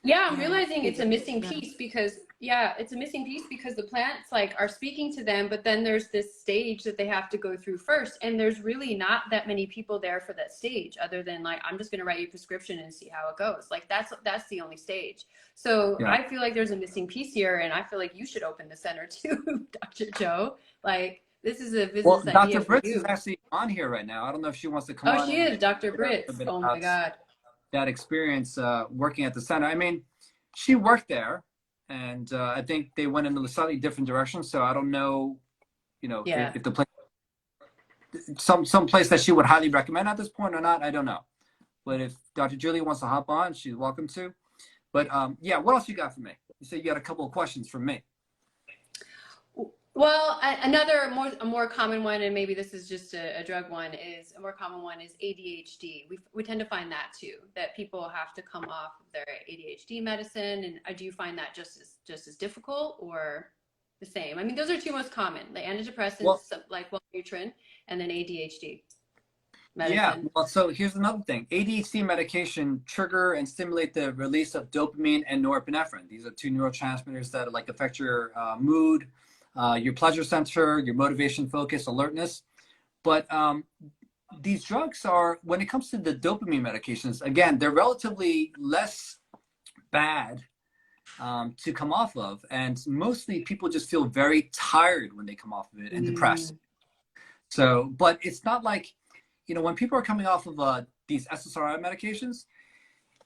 Yeah, I'm realizing it's a missing piece because, it's a missing piece because the plants like are speaking to them, but then there's this stage that they have to go through first. And there's really not that many people there for that stage, other than like, I'm just going to write you a prescription and see how it goes. Like that's the only stage. So I feel like there's a missing piece here, and I feel like you should open the center too, Dr. Joe. Like this is a business idea. Dr. Britz is actually on here right now. I don't know if she wants to come on. Oh, she is, Dr. Britz. Oh my God. That experience working at the center. I mean, she worked there, and I think they went in a slightly different direction. So I don't know, you know, if the place, some place that she would highly recommend at this point or not, I don't know. But if Dr. Julia wants to hop on, she's welcome to. But what else you got for me? You said you got a couple of questions from me. Well, a more common one, and maybe this is just a drug one, is a more common one is ADHD. We tend to find that too, that people have to come off of their ADHD medicine. And do you find that just as difficult or the same? I mean, those are two most common, the antidepressants like Wellbutrin, and then ADHD medicine. Yeah, well, so here's another thing. ADHD medication trigger and stimulate the release of dopamine and norepinephrine. These are two neurotransmitters that like affect your mood, your pleasure center, your motivation, focus, alertness. But these drugs are, when it comes to the dopamine medications, again, they're relatively less bad to come off of. And mostly people just feel very tired when they come off of it and depressed. So, but it's not like, you know, when people are coming off of these SSRI medications,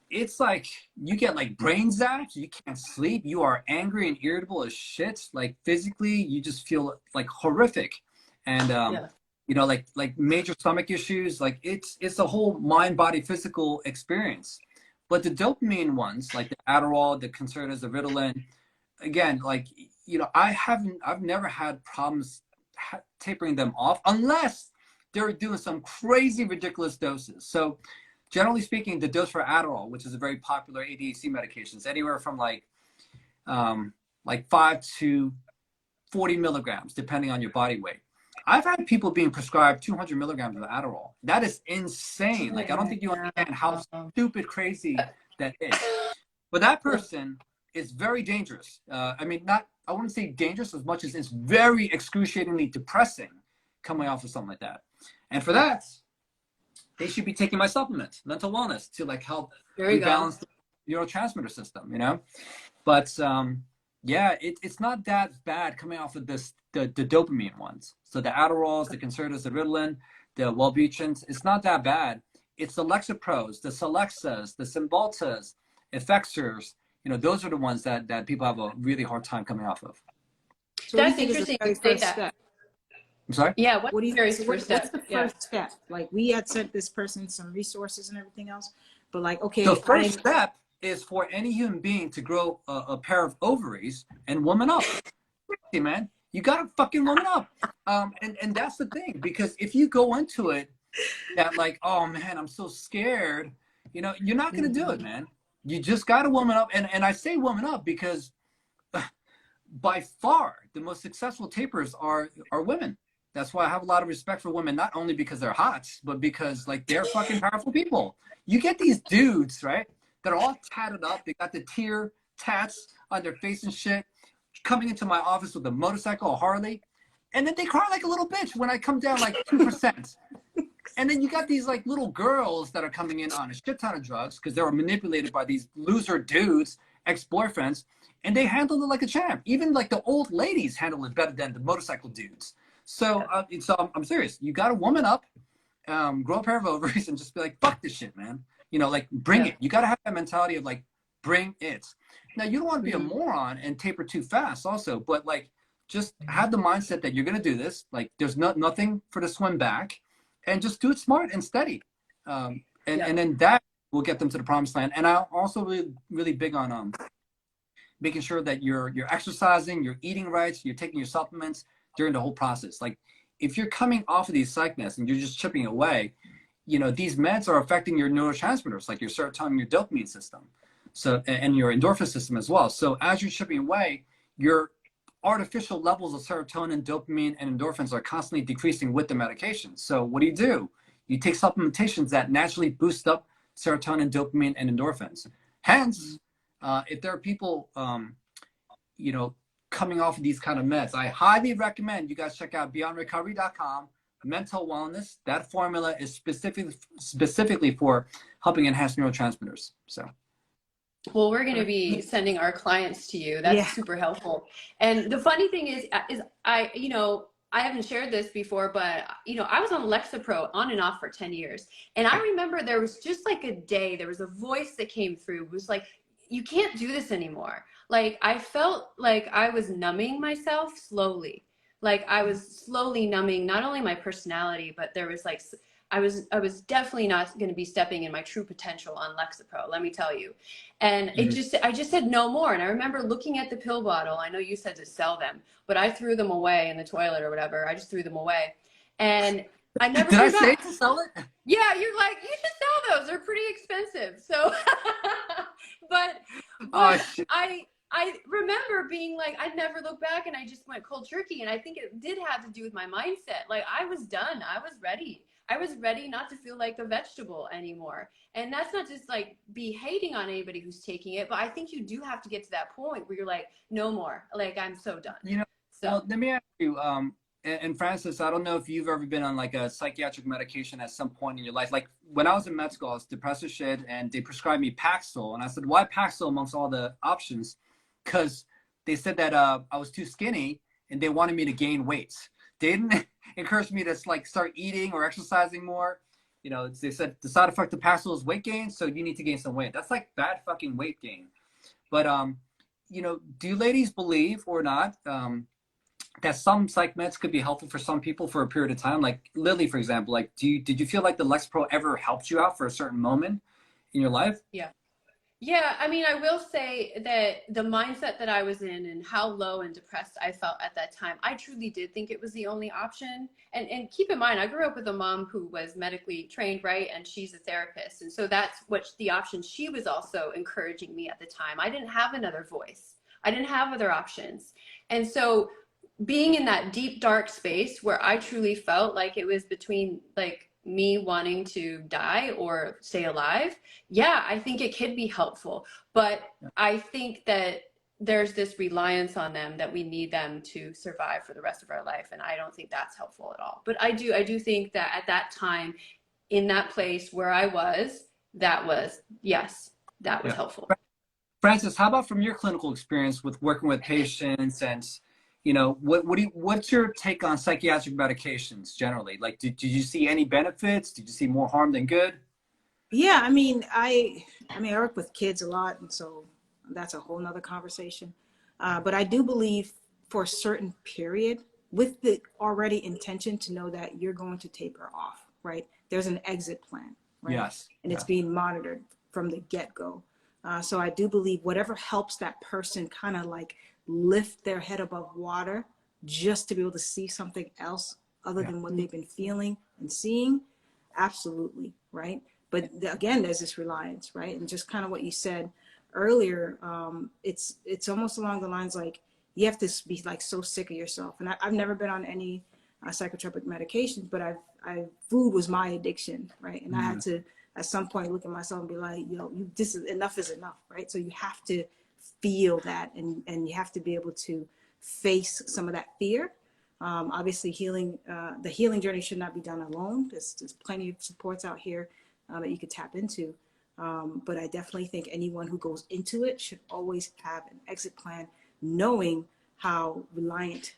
it's like you get like brain zapped, you can't sleep, you are angry and irritable as shit. Like physically, you just feel like horrific, and you know, like major stomach issues. Like it's a whole mind, body, physical experience. But the dopamine ones, like the Adderall, the Concertas, the Ritalin, again, like, you know, I've never had problems tapering them off unless they're doing some crazy, ridiculous doses. So generally speaking, the dose for Adderall, which is a very popular ADHD medication, is anywhere from like 5 to 40 milligrams, depending on your body weight. I've had people being prescribed 200 milligrams of Adderall. That is insane. Like, I don't think you understand how stupid crazy that is. But that person is very dangerous. I mean, I wouldn't say dangerous as much as it's very excruciatingly depressing coming off of something like that. And for that, they should be taking my supplement, mental wellness, to like help rebalance the neurotransmitter system, you know? But yeah, it's not that bad coming off of the dopamine ones. So the Adderalls, the Concertas, the Ritalin, the Wellbutrins, it's not that bad. It's the Lexapros, the Celexas, the Cymbaltas, Effexors, you know, those are the ones that people have a really hard time coming off of. So That's interesting you say that. Step? I'm sorry? Yeah, What do you what's what's the first step? Like, we had sent this person some resources and everything else, but like, okay, the first step is for any human being to grow a pair of ovaries and woman up. Hey, man, you gotta fucking woman up. And that's the thing, because if you go into it that like, oh man, I'm so scared, you know, you're not gonna do it, man. You just gotta woman up. And I say woman up because by far the most successful tapers are women. That's why I have a lot of respect for women, not only because they're hot, but because like they're fucking powerful people. You get these dudes, right, that are all tatted up. They got the tear tats on their face and shit, coming into my office with a motorcycle, a Harley, and then they cry like a little bitch when I come down like 2%. And then you got these like little girls that are coming in on a shit ton of drugs because they were manipulated by these loser dudes, ex-boyfriends, and they handled it like a champ. Even like the old ladies handle it better than the motorcycle dudes. So, I'm serious. You got to woman up, grow a pair of ovaries, and just be like, fuck this shit, man. You know, like, bring it. You got to have that mentality of like, bring it. Now, you don't want to be a moron and taper too fast also, but like, just have the mindset that you're going to do this. Like, there's nothing for the swim back, and just do it smart and steady. And then that will get them to the promised land. And I'm also really, really big on making sure that you're exercising, you're eating right, you're taking your supplements during the whole process. Like, if you're coming off of these psych meds and you're just chipping away, you know, these meds are affecting your neurotransmitters, like your serotonin, your dopamine system, so, and your endorphin system as well. So as you're chipping away, your artificial levels of serotonin, dopamine, and endorphins are constantly decreasing with the medication. So what do? You take supplementations that naturally boost up serotonin, dopamine, and endorphins. Hence, if there are people, you know, coming off of these kind of meds, I highly recommend you guys check out beyondrecovery.com, mental wellness. That formula is specifically for helping enhance neurotransmitters. So, well, we're going to be sending our clients to you. That's super helpful. And the funny thing is I haven't shared this before, but you know, I was on Lexapro on and off for 10 years. And I remember there was just like a day, there was a voice that came through. It was like, you can't do this anymore. Like, I felt like I was numbing myself slowly. Like, I was slowly numbing not only my personality, but there was like, I was definitely not going to be stepping in my true potential on Lexapro, let me tell you. And I just said no more. And I remember looking at the pill bottle. I know you said to sell them, but I threw them away in the toilet or whatever. I just threw them away. And I never Did I came say back. to sell it? Yeah, you're like, you should sell those. They're pretty expensive. So, but I remember being like, I never looked back, and I just went cold turkey. And I think it did have to do with my mindset. Like, I was done. I was ready. I was ready not to feel like a vegetable anymore. And that's not just like be hating on anybody who's taking it, but I think you do have to get to that point where you're like, no more. Like, I'm so done. You know, so well, let me ask you, and Francis, I don't know if you've ever been on like a psychiatric medication at some point in your life. Like, when I was in med school, I was depressed as shit, and they prescribed me Paxil. And I said, why Paxil amongst all the options? Because they said that I was too skinny and they wanted me to gain weight. They didn't encourage me to like start eating or exercising more. You know, they said the side effect of Paxil is weight gain, so you need to gain some weight. That's like bad fucking weight gain. But you know, do you ladies believe or not that some psych meds could be helpful for some people for a period of time? Like Lily, for example, like did you feel like the Lexapro ever helped you out for a certain moment in your life? Yeah. Yeah, I mean, I will say that the mindset that I was in and how low and depressed I felt at that time, I truly did think it was the only option. And keep in mind, I grew up with a mom who was medically trained, right? And she's a therapist. And so that's what the option she was also encouraging me at the time. I didn't have another voice. I didn't have other options. And so being in that deep, dark space where I truly felt like it was between like me wanting to die or stay alive, yeah, I think it could be helpful. But I think that there's this reliance on them that we need them to survive for the rest of our life. And I don't think that's helpful at all. But I do think that at that time, in that place where I was, that was, yes, that was helpful. Francis, how about from your clinical experience with working with patients and, you know, what's your take on psychiatric medications generally? Like, did you see any benefits? Did you see more harm than good? Yeah, I mean, I work with kids a lot, and so that's a whole nother conversation. But I do believe for a certain period, with the already intention to know that you're going to taper off, right? There's an exit plan, right? Yes. And it's being monitored from the get-go. So I do believe whatever helps that person kind of like lift their head above water just to be able to see something else other than what they've been feeling and seeing, absolutely, right? But again, there's this reliance, right? And just kind of what you said earlier, it's almost along the lines like you have to be like so sick of yourself. And I've never been on any psychotropic medications, but food was my addiction, right? And I had to at some point look at myself and be like, yo, enough is enough, right? So you have to feel that, and you have to be able to face some of that fear. Obviously, the healing journey should not be done alone. There's plenty of supports out here that you could tap into. But I definitely think anyone who goes into it should always have an exit plan, knowing how reliant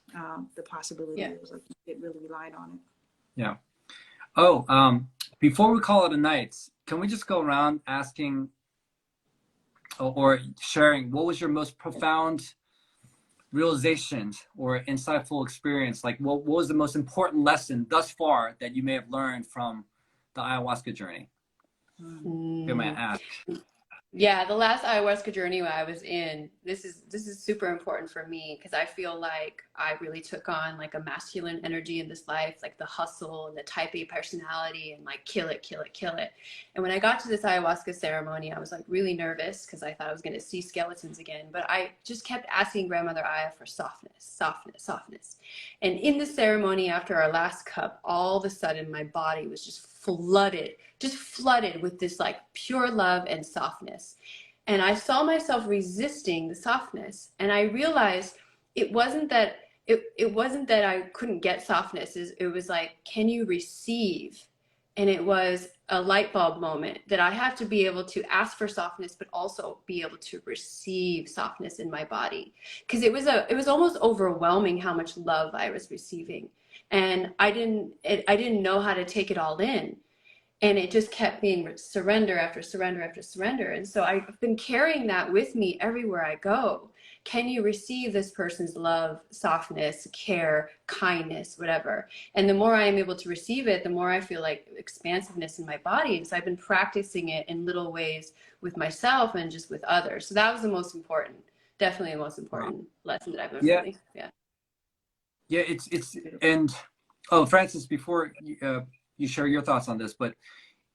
the possibility is. Like you get really reliant on it. Yeah. Oh, before we call it a night, can we just go around asking or sharing what was your most profound realization or insightful experience? Like what was the most important lesson thus far that you may have learned from the ayahuasca journey? You might ask. Yeah, the last ayahuasca journey I was in, this is super important for me because I feel like I really took on like a masculine energy in this life, like the hustle and the type A personality and like kill it, kill it, kill it. And when I got to this ayahuasca ceremony, I was like really nervous because I thought I was going to see skeletons again. But I just kept asking Grandmother Aya for softness, softness, softness. And in the ceremony after our last cup, all of a sudden my body was just flooded with this like pure love and softness. And I saw myself resisting the softness. And I realized it wasn't that I couldn't get softness. It was like, can you receive? And it was a light bulb moment that I have to be able to ask for softness, but also be able to receive softness in my body. Because it was almost overwhelming how much love I was receiving. And I didn't know how to take it all in. And it just kept being surrender after surrender after surrender. And so I've been carrying that with me everywhere I go. Can you receive this person's love, softness, care, kindness, whatever? And the more I am able to receive it, the more I feel like expansiveness in my body. And so I've been practicing it in little ways with myself and just with others. So that was the most important, definitely the most important lesson that I've learned. Yeah. Really. Yeah. Yeah, it's and Francis, before you share your thoughts on this, but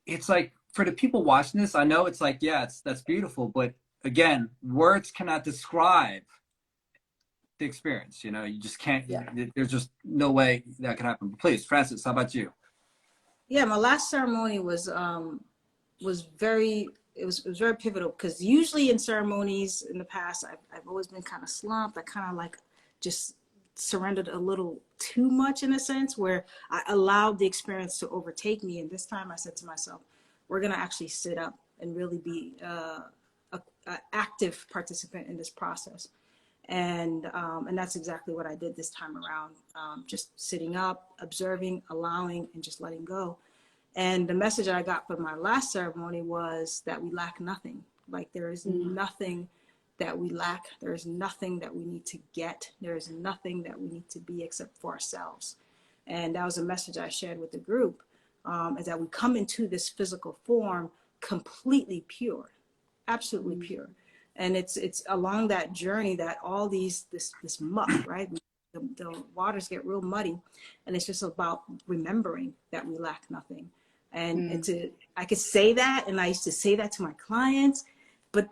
it's like for the people watching this, I know it's like, yeah, that's beautiful, but again, words cannot describe the experience. You know, you just can't. Yeah. There's just no way that can happen. But please, Francis, how about you? Yeah, my last ceremony was very pivotal because usually in ceremonies in the past, I've always been kind of slumped. I kind of like just surrendered a little too much in a sense where I allowed the experience to overtake me. And this time I said to myself, we're going to actually sit up and really be an active participant in this process. And that's exactly what I did this time around. Just sitting up, observing, allowing, and just letting go. And the message that I got from my last ceremony was that we lack nothing. Like there is nothing that we lack. There is nothing that we need to get. There is nothing that we need to be except for ourselves. And that was a message I shared with the group, is that we come into this physical form completely pure, absolutely pure. And it's along that journey that all this muck, right? The waters get real muddy, and it's just about remembering that we lack nothing. And I could say that, and I used to say that to my clients, but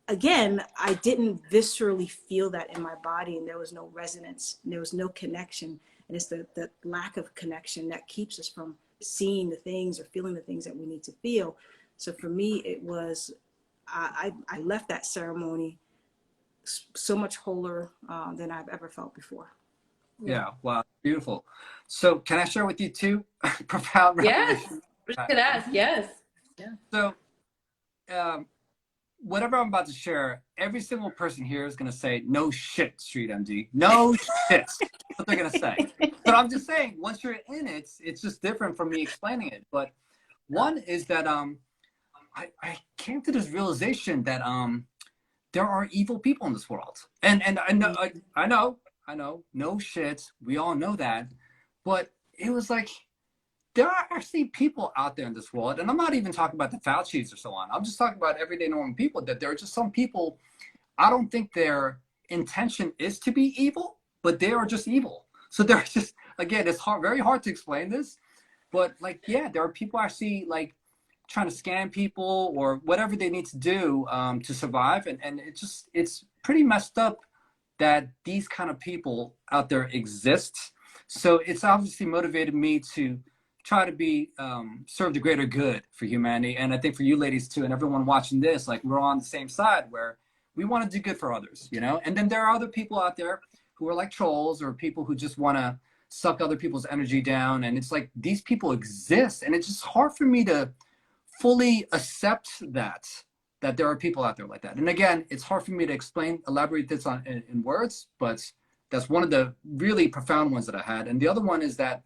again, I didn't viscerally feel that in my body, and there was no resonance, and there was no connection. And it's the lack of connection that keeps us from seeing the things or feeling the things that we need to feel. So for me, it was, I left that ceremony so much wholer than I've ever felt before. Yeah. Wow. Beautiful. So can I share with you two profound revelations? Yes. I could ask. Yes. Yeah. So, whatever I'm about to share, every single person here is going to say, no shit, Street MD. No shit. That's what they're going to say. But I'm just saying, once you're in it, it's just different from me explaining it. But one is that I came to this realization that there are evil people in this world. And I know, no shit. We all know that. But it was like, there are actually people out there in this world, and I'm not even talking about the Faucis or so on. I'm just talking about everyday normal people, that there are just some people, I don't think their intention is to be evil, but they are just evil. So they're just, again, it's very hard to explain this, but like, yeah, there are people actually like trying to scam people or whatever they need to do to survive. And it's pretty messed up that these kind of people out there exist. So it's obviously motivated me to try to be serve the greater good for humanity. And I think for you ladies too, and everyone watching this, like we're on the same side where we want to do good for others, you know? And then there are other people out there who are like trolls or people who just want to suck other people's energy down. And it's like, these people exist. And it's just hard for me to fully accept that there are people out there like that. And again, it's hard for me to elaborate this in words, but that's one of the really profound ones that I had. And the other one is that,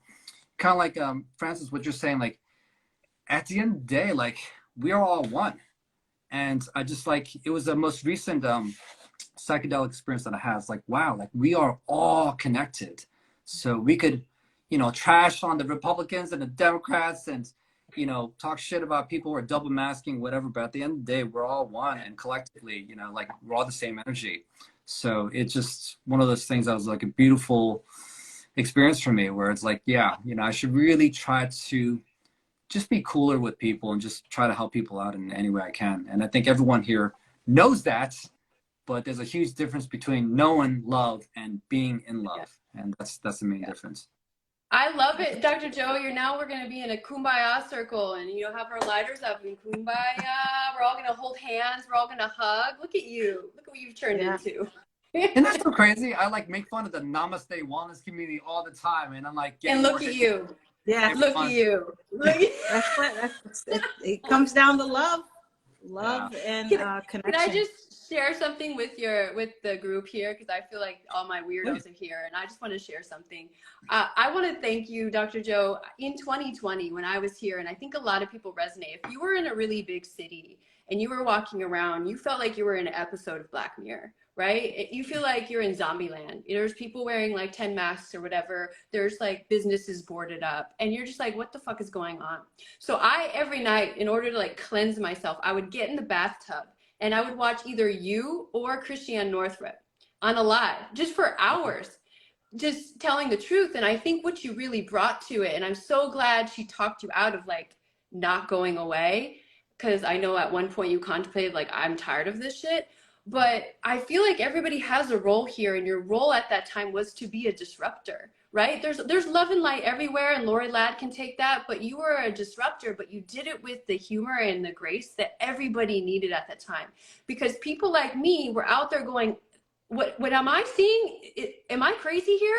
kind of like Francis, what you're saying, like at the end of the day, like we are all one. And I just like, it was the most recent psychedelic experience that I had. It's like, wow, like we are all connected. So we could, you know, trash on the Republicans and the Democrats and, you know, talk shit about people who are double masking, whatever. But at the end of the day, we're all one, and collectively, you know, like we're all the same energy. So it's just one of those things that was like a beautiful experience for me, where it's like, yeah, you know, I should really try to just be cooler with people and just try to help people out in any way I can. And I think everyone here knows that, but there's a huge difference between knowing love and being in love. Yeah. And that's the main difference. I love it, Dr. Joe. We're going to be in a kumbaya circle, and you know, have our lighters up in kumbaya. We're all going to hold hands. We're all going to hug. Look at you. Look at what you've turned into. And that's so crazy. I like make fun of the Namaste wellness community all the time, and I'm like, and look at you. Yeah, look at you. It comes down to love and connection. Can I just share something with the group here, because I feel like all my weirdos are here, and I just want to share something. I want to thank you, Dr. Joe. In 2020, when I was here, and I think a lot of people resonate, if you were in a really big city and you were walking around, you felt like you were in an episode of Black Mirror. Right? You feel like you're in zombie land. There's people wearing like 10 masks or whatever. There's like businesses boarded up, and you're just like, what the fuck is going on? So every night, in order to like cleanse myself, I would get in the bathtub and I would watch either you or Christiane Northrup on a live, just for hours, just telling the truth. And I think what you really brought to it, and I'm so glad she talked you out of like not going away, because I know at one point you contemplated like, I'm tired of this shit. But I feel like everybody has a role here, and your role at that time was to be a disruptor, right? There's love and light everywhere, and Lori Ladd can take that, but you were a disruptor, but you did it with the humor and the grace that everybody needed at that time. Because people like me were out there going, what am I seeing? Am I crazy here?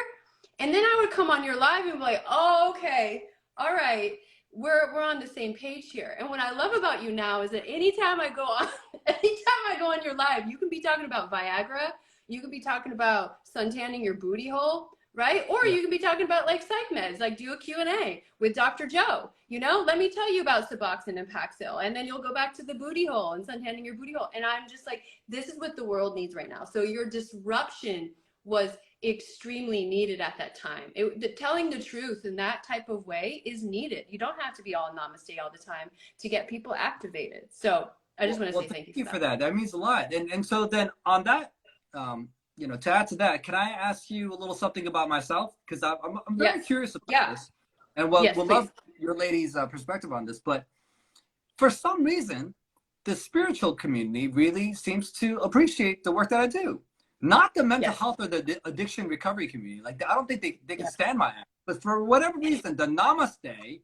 And then I would come on your live and be like, oh, okay, all right. We're on the same page here. And what I love about you now is that anytime I go on your live, you can be talking about Viagra, you can be talking about suntanning your booty hole, right? Or Yeah. you can be talking about like psych meds, like do a Q&A with Dr. Joe, you know, let me tell you about Suboxone and Paxil. And then you'll go back to the booty hole and suntanning your booty hole. And I'm just like, this is what the world needs right now. So your disruption was extremely needed at that time. Telling the truth in that type of way is needed. You don't have to be all namaste all the time to get people activated. So I just want to say thank you for that. That means a lot. And so then on that, you know, to add to that, can I ask you a little something about myself? Because I'm very curious about this. And we'll love your ladies' perspective on this. But for some reason, the spiritual community really seems to appreciate the work that I do. Not the mental health or the addiction recovery community. Like, I don't think they can stand my ass. But for whatever reason, the Namaste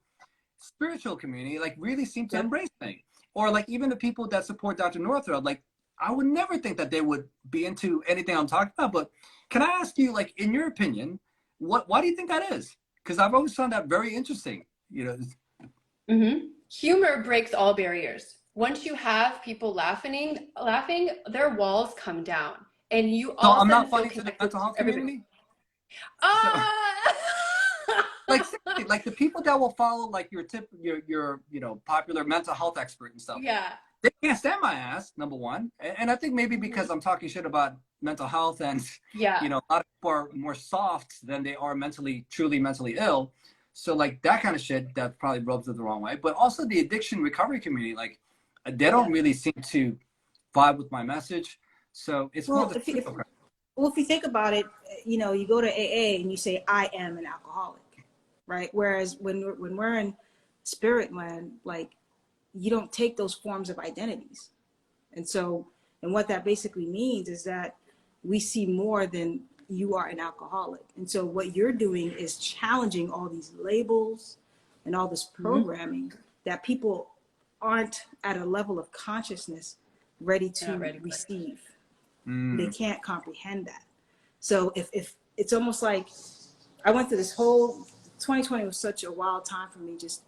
spiritual community, like, really seem to embrace me. Or like even the people that support Dr. Northrup, like, I would never think that they would be into anything I'm talking about. But can I ask you, like, in your opinion, why do you think that is? Because I've always found that very interesting. You know, humor breaks all barriers. Once you have people laughing, their walls come down, and you all. So I'm not funny to the mental health community. Like the people that will follow like your you know, popular mental health expert and stuff. Yeah. They can't stand my ass, number one. And I think maybe because I'm talking shit about mental health and, you know, a lot of people are more soft than they are truly mentally ill. So like that kind of shit, that probably rubs it the wrong way. But also the addiction recovery community, like they don't really seem to vibe with my message. So it's more the well, if you think about it, you know, you go to AA and you say, I am an alcoholic, right? Whereas when we're in spirit land, like, you don't take those forms of identities. And so, and what that basically means is that we see more than you are an alcoholic. And so what you're doing is challenging all these labels and all this programming that people aren't at a level of consciousness ready to receive. They can't comprehend that. So if it's almost like I went through this whole 2020 was such a wild time for me, just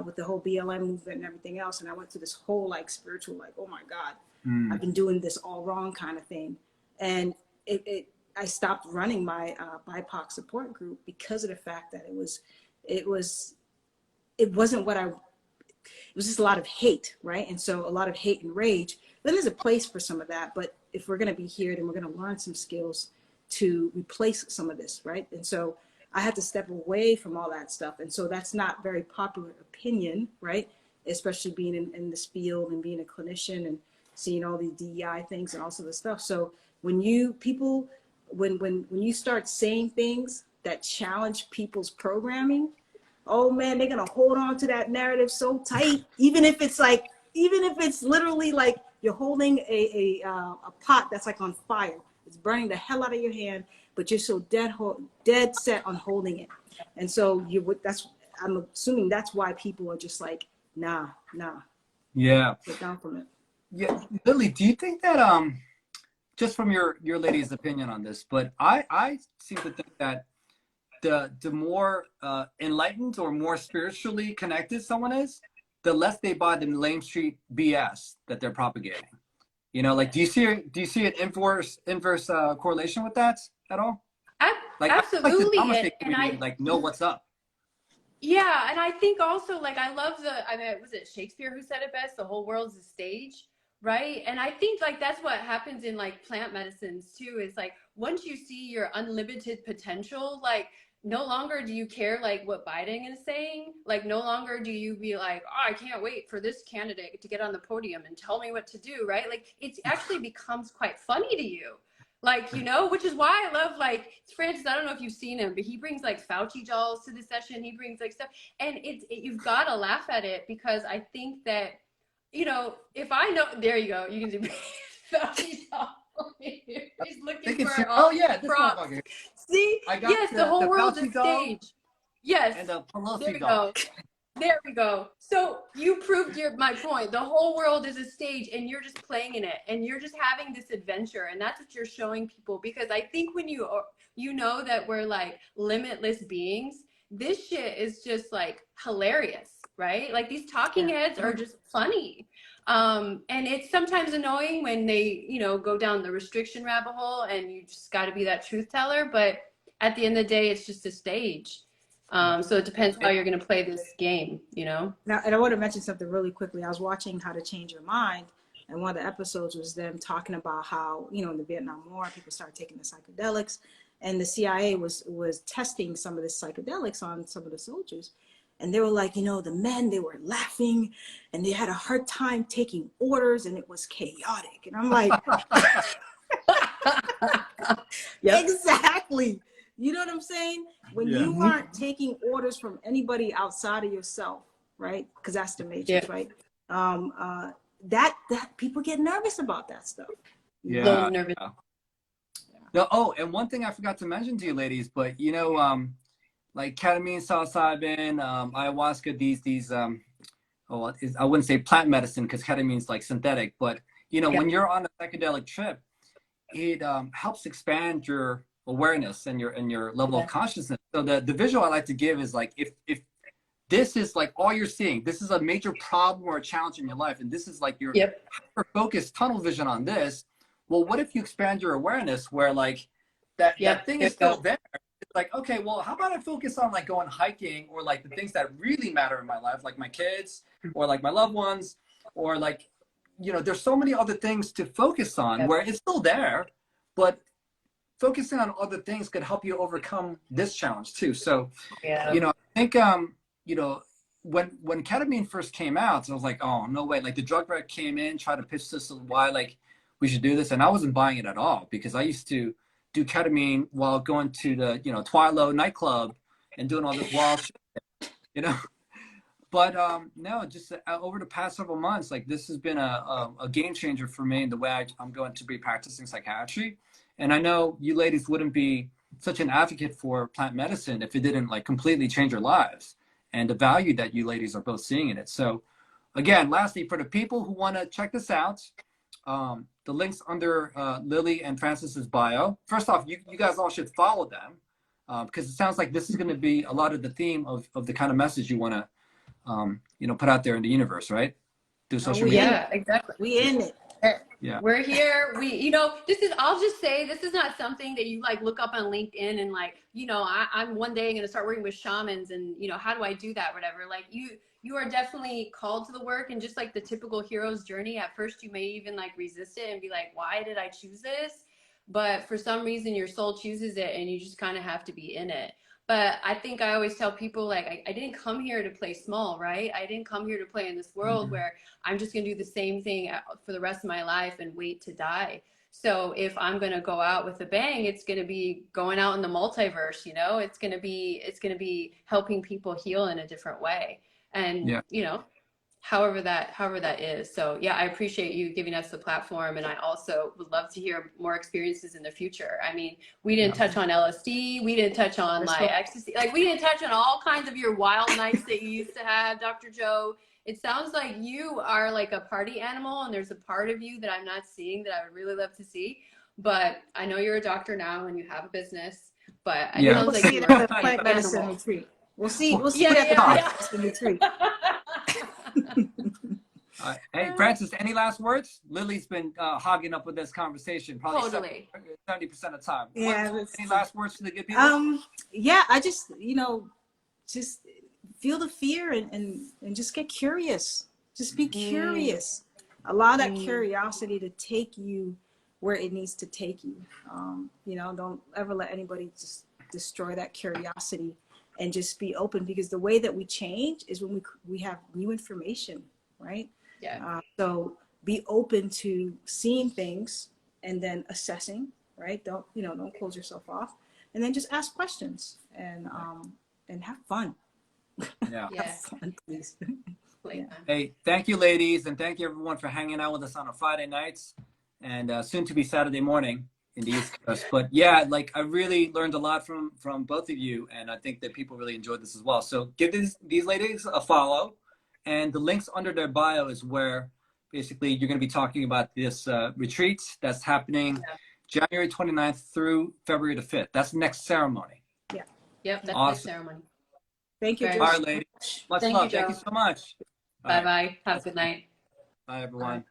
with the whole BLM movement and everything else. And I went through this whole like spiritual, like, oh my God, I've been doing this all wrong kind of thing. And I stopped running my BIPOC support group because of the fact that it wasn't what it was just a lot of hate, right? And so a lot of hate and rage. Then there's a place for some of that, but if we're going to be here, then we're going to learn some skills to replace some of this, right? And so I had to step away from all that stuff. And so that's not very popular opinion, right? Especially being in this field and being a clinician and seeing all these DEI things and also this stuff. So when you start saying things that challenge people's programming, oh man, they're going to hold on to that narrative so tight, even if it's literally like you're holding a pot that's like on fire. It's burning the hell out of your hand, but you're so dead set on holding it. And so I'm assuming that's why people are just like, nah. Yeah. Get down from it. Yeah. Lily, do you think that, just from your lady's opinion on this, but I seem to think that the more enlightened or more spiritually connected someone is, the less they buy the lame street BS that they're propagating. You know, like, do you see an inverse correlation with that at all? Like, absolutely. I like know what's up. Yeah, and I think also, like, I love was it Shakespeare who said it best? The whole world's a stage, right? And I think like that's what happens in like plant medicines too. Is like once you see your unlimited potential, like, no longer do you care like what Biden is saying. Like, no longer do you be like, oh, I can't wait for this candidate to get on the podium and tell me what to do, right? Like, it actually becomes quite funny to you. Like, you know, which is why I love, like, Francis, I don't know if you've seen him, but he brings like Fauci dolls to the session. He brings like stuff, and you've got to laugh at it, because I think that, you know, if I know, there you go, you can do Fauci doll. He's looking for props. See, yes, the whole world's a stage. Yes, and the there we go. There we go. So you proved my point. The whole world is a stage, and you're just playing in it, and you're just having this adventure, and that's what you're showing people. Because I think when you know that we're like limitless beings, this shit is just like hilarious, right? Like, these talking heads are just funny. And it's sometimes annoying when they, you know, go down the restriction rabbit hole, and you just got to be that truth teller. But at the end of the day, it's just a stage. So it depends how you're going to play this game, you know? Now, and I want to mention something really quickly. I was watching How to Change Your Mind, and one of the episodes was them talking about how, you know, in the Vietnam War, people started taking the psychedelics, and the CIA was testing some of the psychedelics on some of the soldiers. And they were like, you know, the men, they were laughing and they had a hard time taking orders and it was chaotic. And I'm like, Yep. exactly. You know what I'm saying? When Yeah. you aren't taking orders from anybody outside of yourself, right? Because that's the matrix, Yeah. right? That people get nervous about that stuff. Yeah. Little nervous. No, oh, and one thing I forgot to mention to you ladies, but you know, like ketamine, psilocybin, ayahuasca, these I wouldn't say plant medicine because ketamine is like synthetic, but you know, when you're on a psychedelic trip, it helps expand your awareness and your level of consciousness. So the visual I like to give is like if this is like all you're seeing, this is a major problem or a challenge in your life, and this is like your hyper-focused tunnel vision on this. Well, what if you expand your awareness where like that thing is still there? It's like, okay, well, how about I focus on like going hiking or like the things that really matter in my life, like my kids or like my loved ones, or like, you know, there's so many other things to focus on where it's still there, but focusing on other things could help you overcome this challenge too. So, you know, I think, you know, when ketamine first came out, so I was like, oh, no way. Like the drug rec came in, tried to pitch this why like we should do this. And I wasn't buying it at all because I used to do ketamine while going to the, you know, Twilo nightclub and doing all this wild shit, you know. But no, just over the past several months, like this has been a game changer for me in the way I'm going to be practicing psychiatry. And I know you ladies wouldn't be such an advocate for plant medicine if it didn't like completely change your lives and the value that you ladies are both seeing in it. So again, lastly, for the people who want to check this out, the links under Lily and Francis's bio. First off, you guys all should follow them because it sounds like this is going to be a lot of the theme of the kind of message you want to, you know, put out there in the universe, right? Through social media. Yeah, exactly. We in it. Yeah. We're here. You know, I'll just say, this is not something that you like look up on LinkedIn and like, you know, I'm one day going to start working with shamans and, you know, how do I do that? Whatever. Like you are definitely called to the work, and just like the typical hero's journey, at first you may even like resist it and be like, why did I choose this? But for some reason your soul chooses it and you just kind of have to be in it. But I think I always tell people, like, I didn't come here to play small, right? I didn't come here to play in this world where I'm just going to do the same thing for the rest of my life and wait to die. So if I'm going to go out with a bang, it's going to be going out in the multiverse, you know, it's going to be helping people heal in a different way. And, you know, however that is. So yeah, I appreciate you giving us the platform. And I also would love to hear more experiences in the future. I mean, we didn't touch on LSD. We didn't touch on like ecstasy. Like we didn't touch on all kinds of your wild nights that you used to have, Dr. Joe. It sounds like you are like a party animal, and there's a part of you that I'm not seeing that I would really love to see. But I know you're a doctor now and you have a business, but it sounds like see you're at the a plant medicine animal. retreat. We'll see at the plant medicine retreat. Hey, Francis, any last words? Lily's been hogging up with this conversation probably Totally. 70% of the time. Yeah. Any last words to the good people? Yeah, I just, you know, just feel the fear and just get curious. Just be curious. Allow that curiosity to take you where it needs to take you. You know, don't ever let anybody just destroy that curiosity, and just be open, because the way that we change is when we have new information, right? Yeah. So be open to seeing things and then assessing, right? Don't close yourself off, and then just ask questions and have fun. Yeah. Have fun, please. Hey, thank you, ladies, and thank you everyone for hanging out with us on a Friday nights and soon to be Saturday morning in the East Coast. But yeah, like I really learned a lot from both of you, and I think that people really enjoyed this as well. So give these ladies a follow, and the links under their bio is where basically you're going to be talking about this retreat that's happening January 29th through February the 5th. That's the next ceremony. Yeah. Yep, that's Awesome. the ceremony. Thank you, All Joe. All right, ladies. Much love. Thank you so much. Bye-bye. Have a good night. Bye, everyone.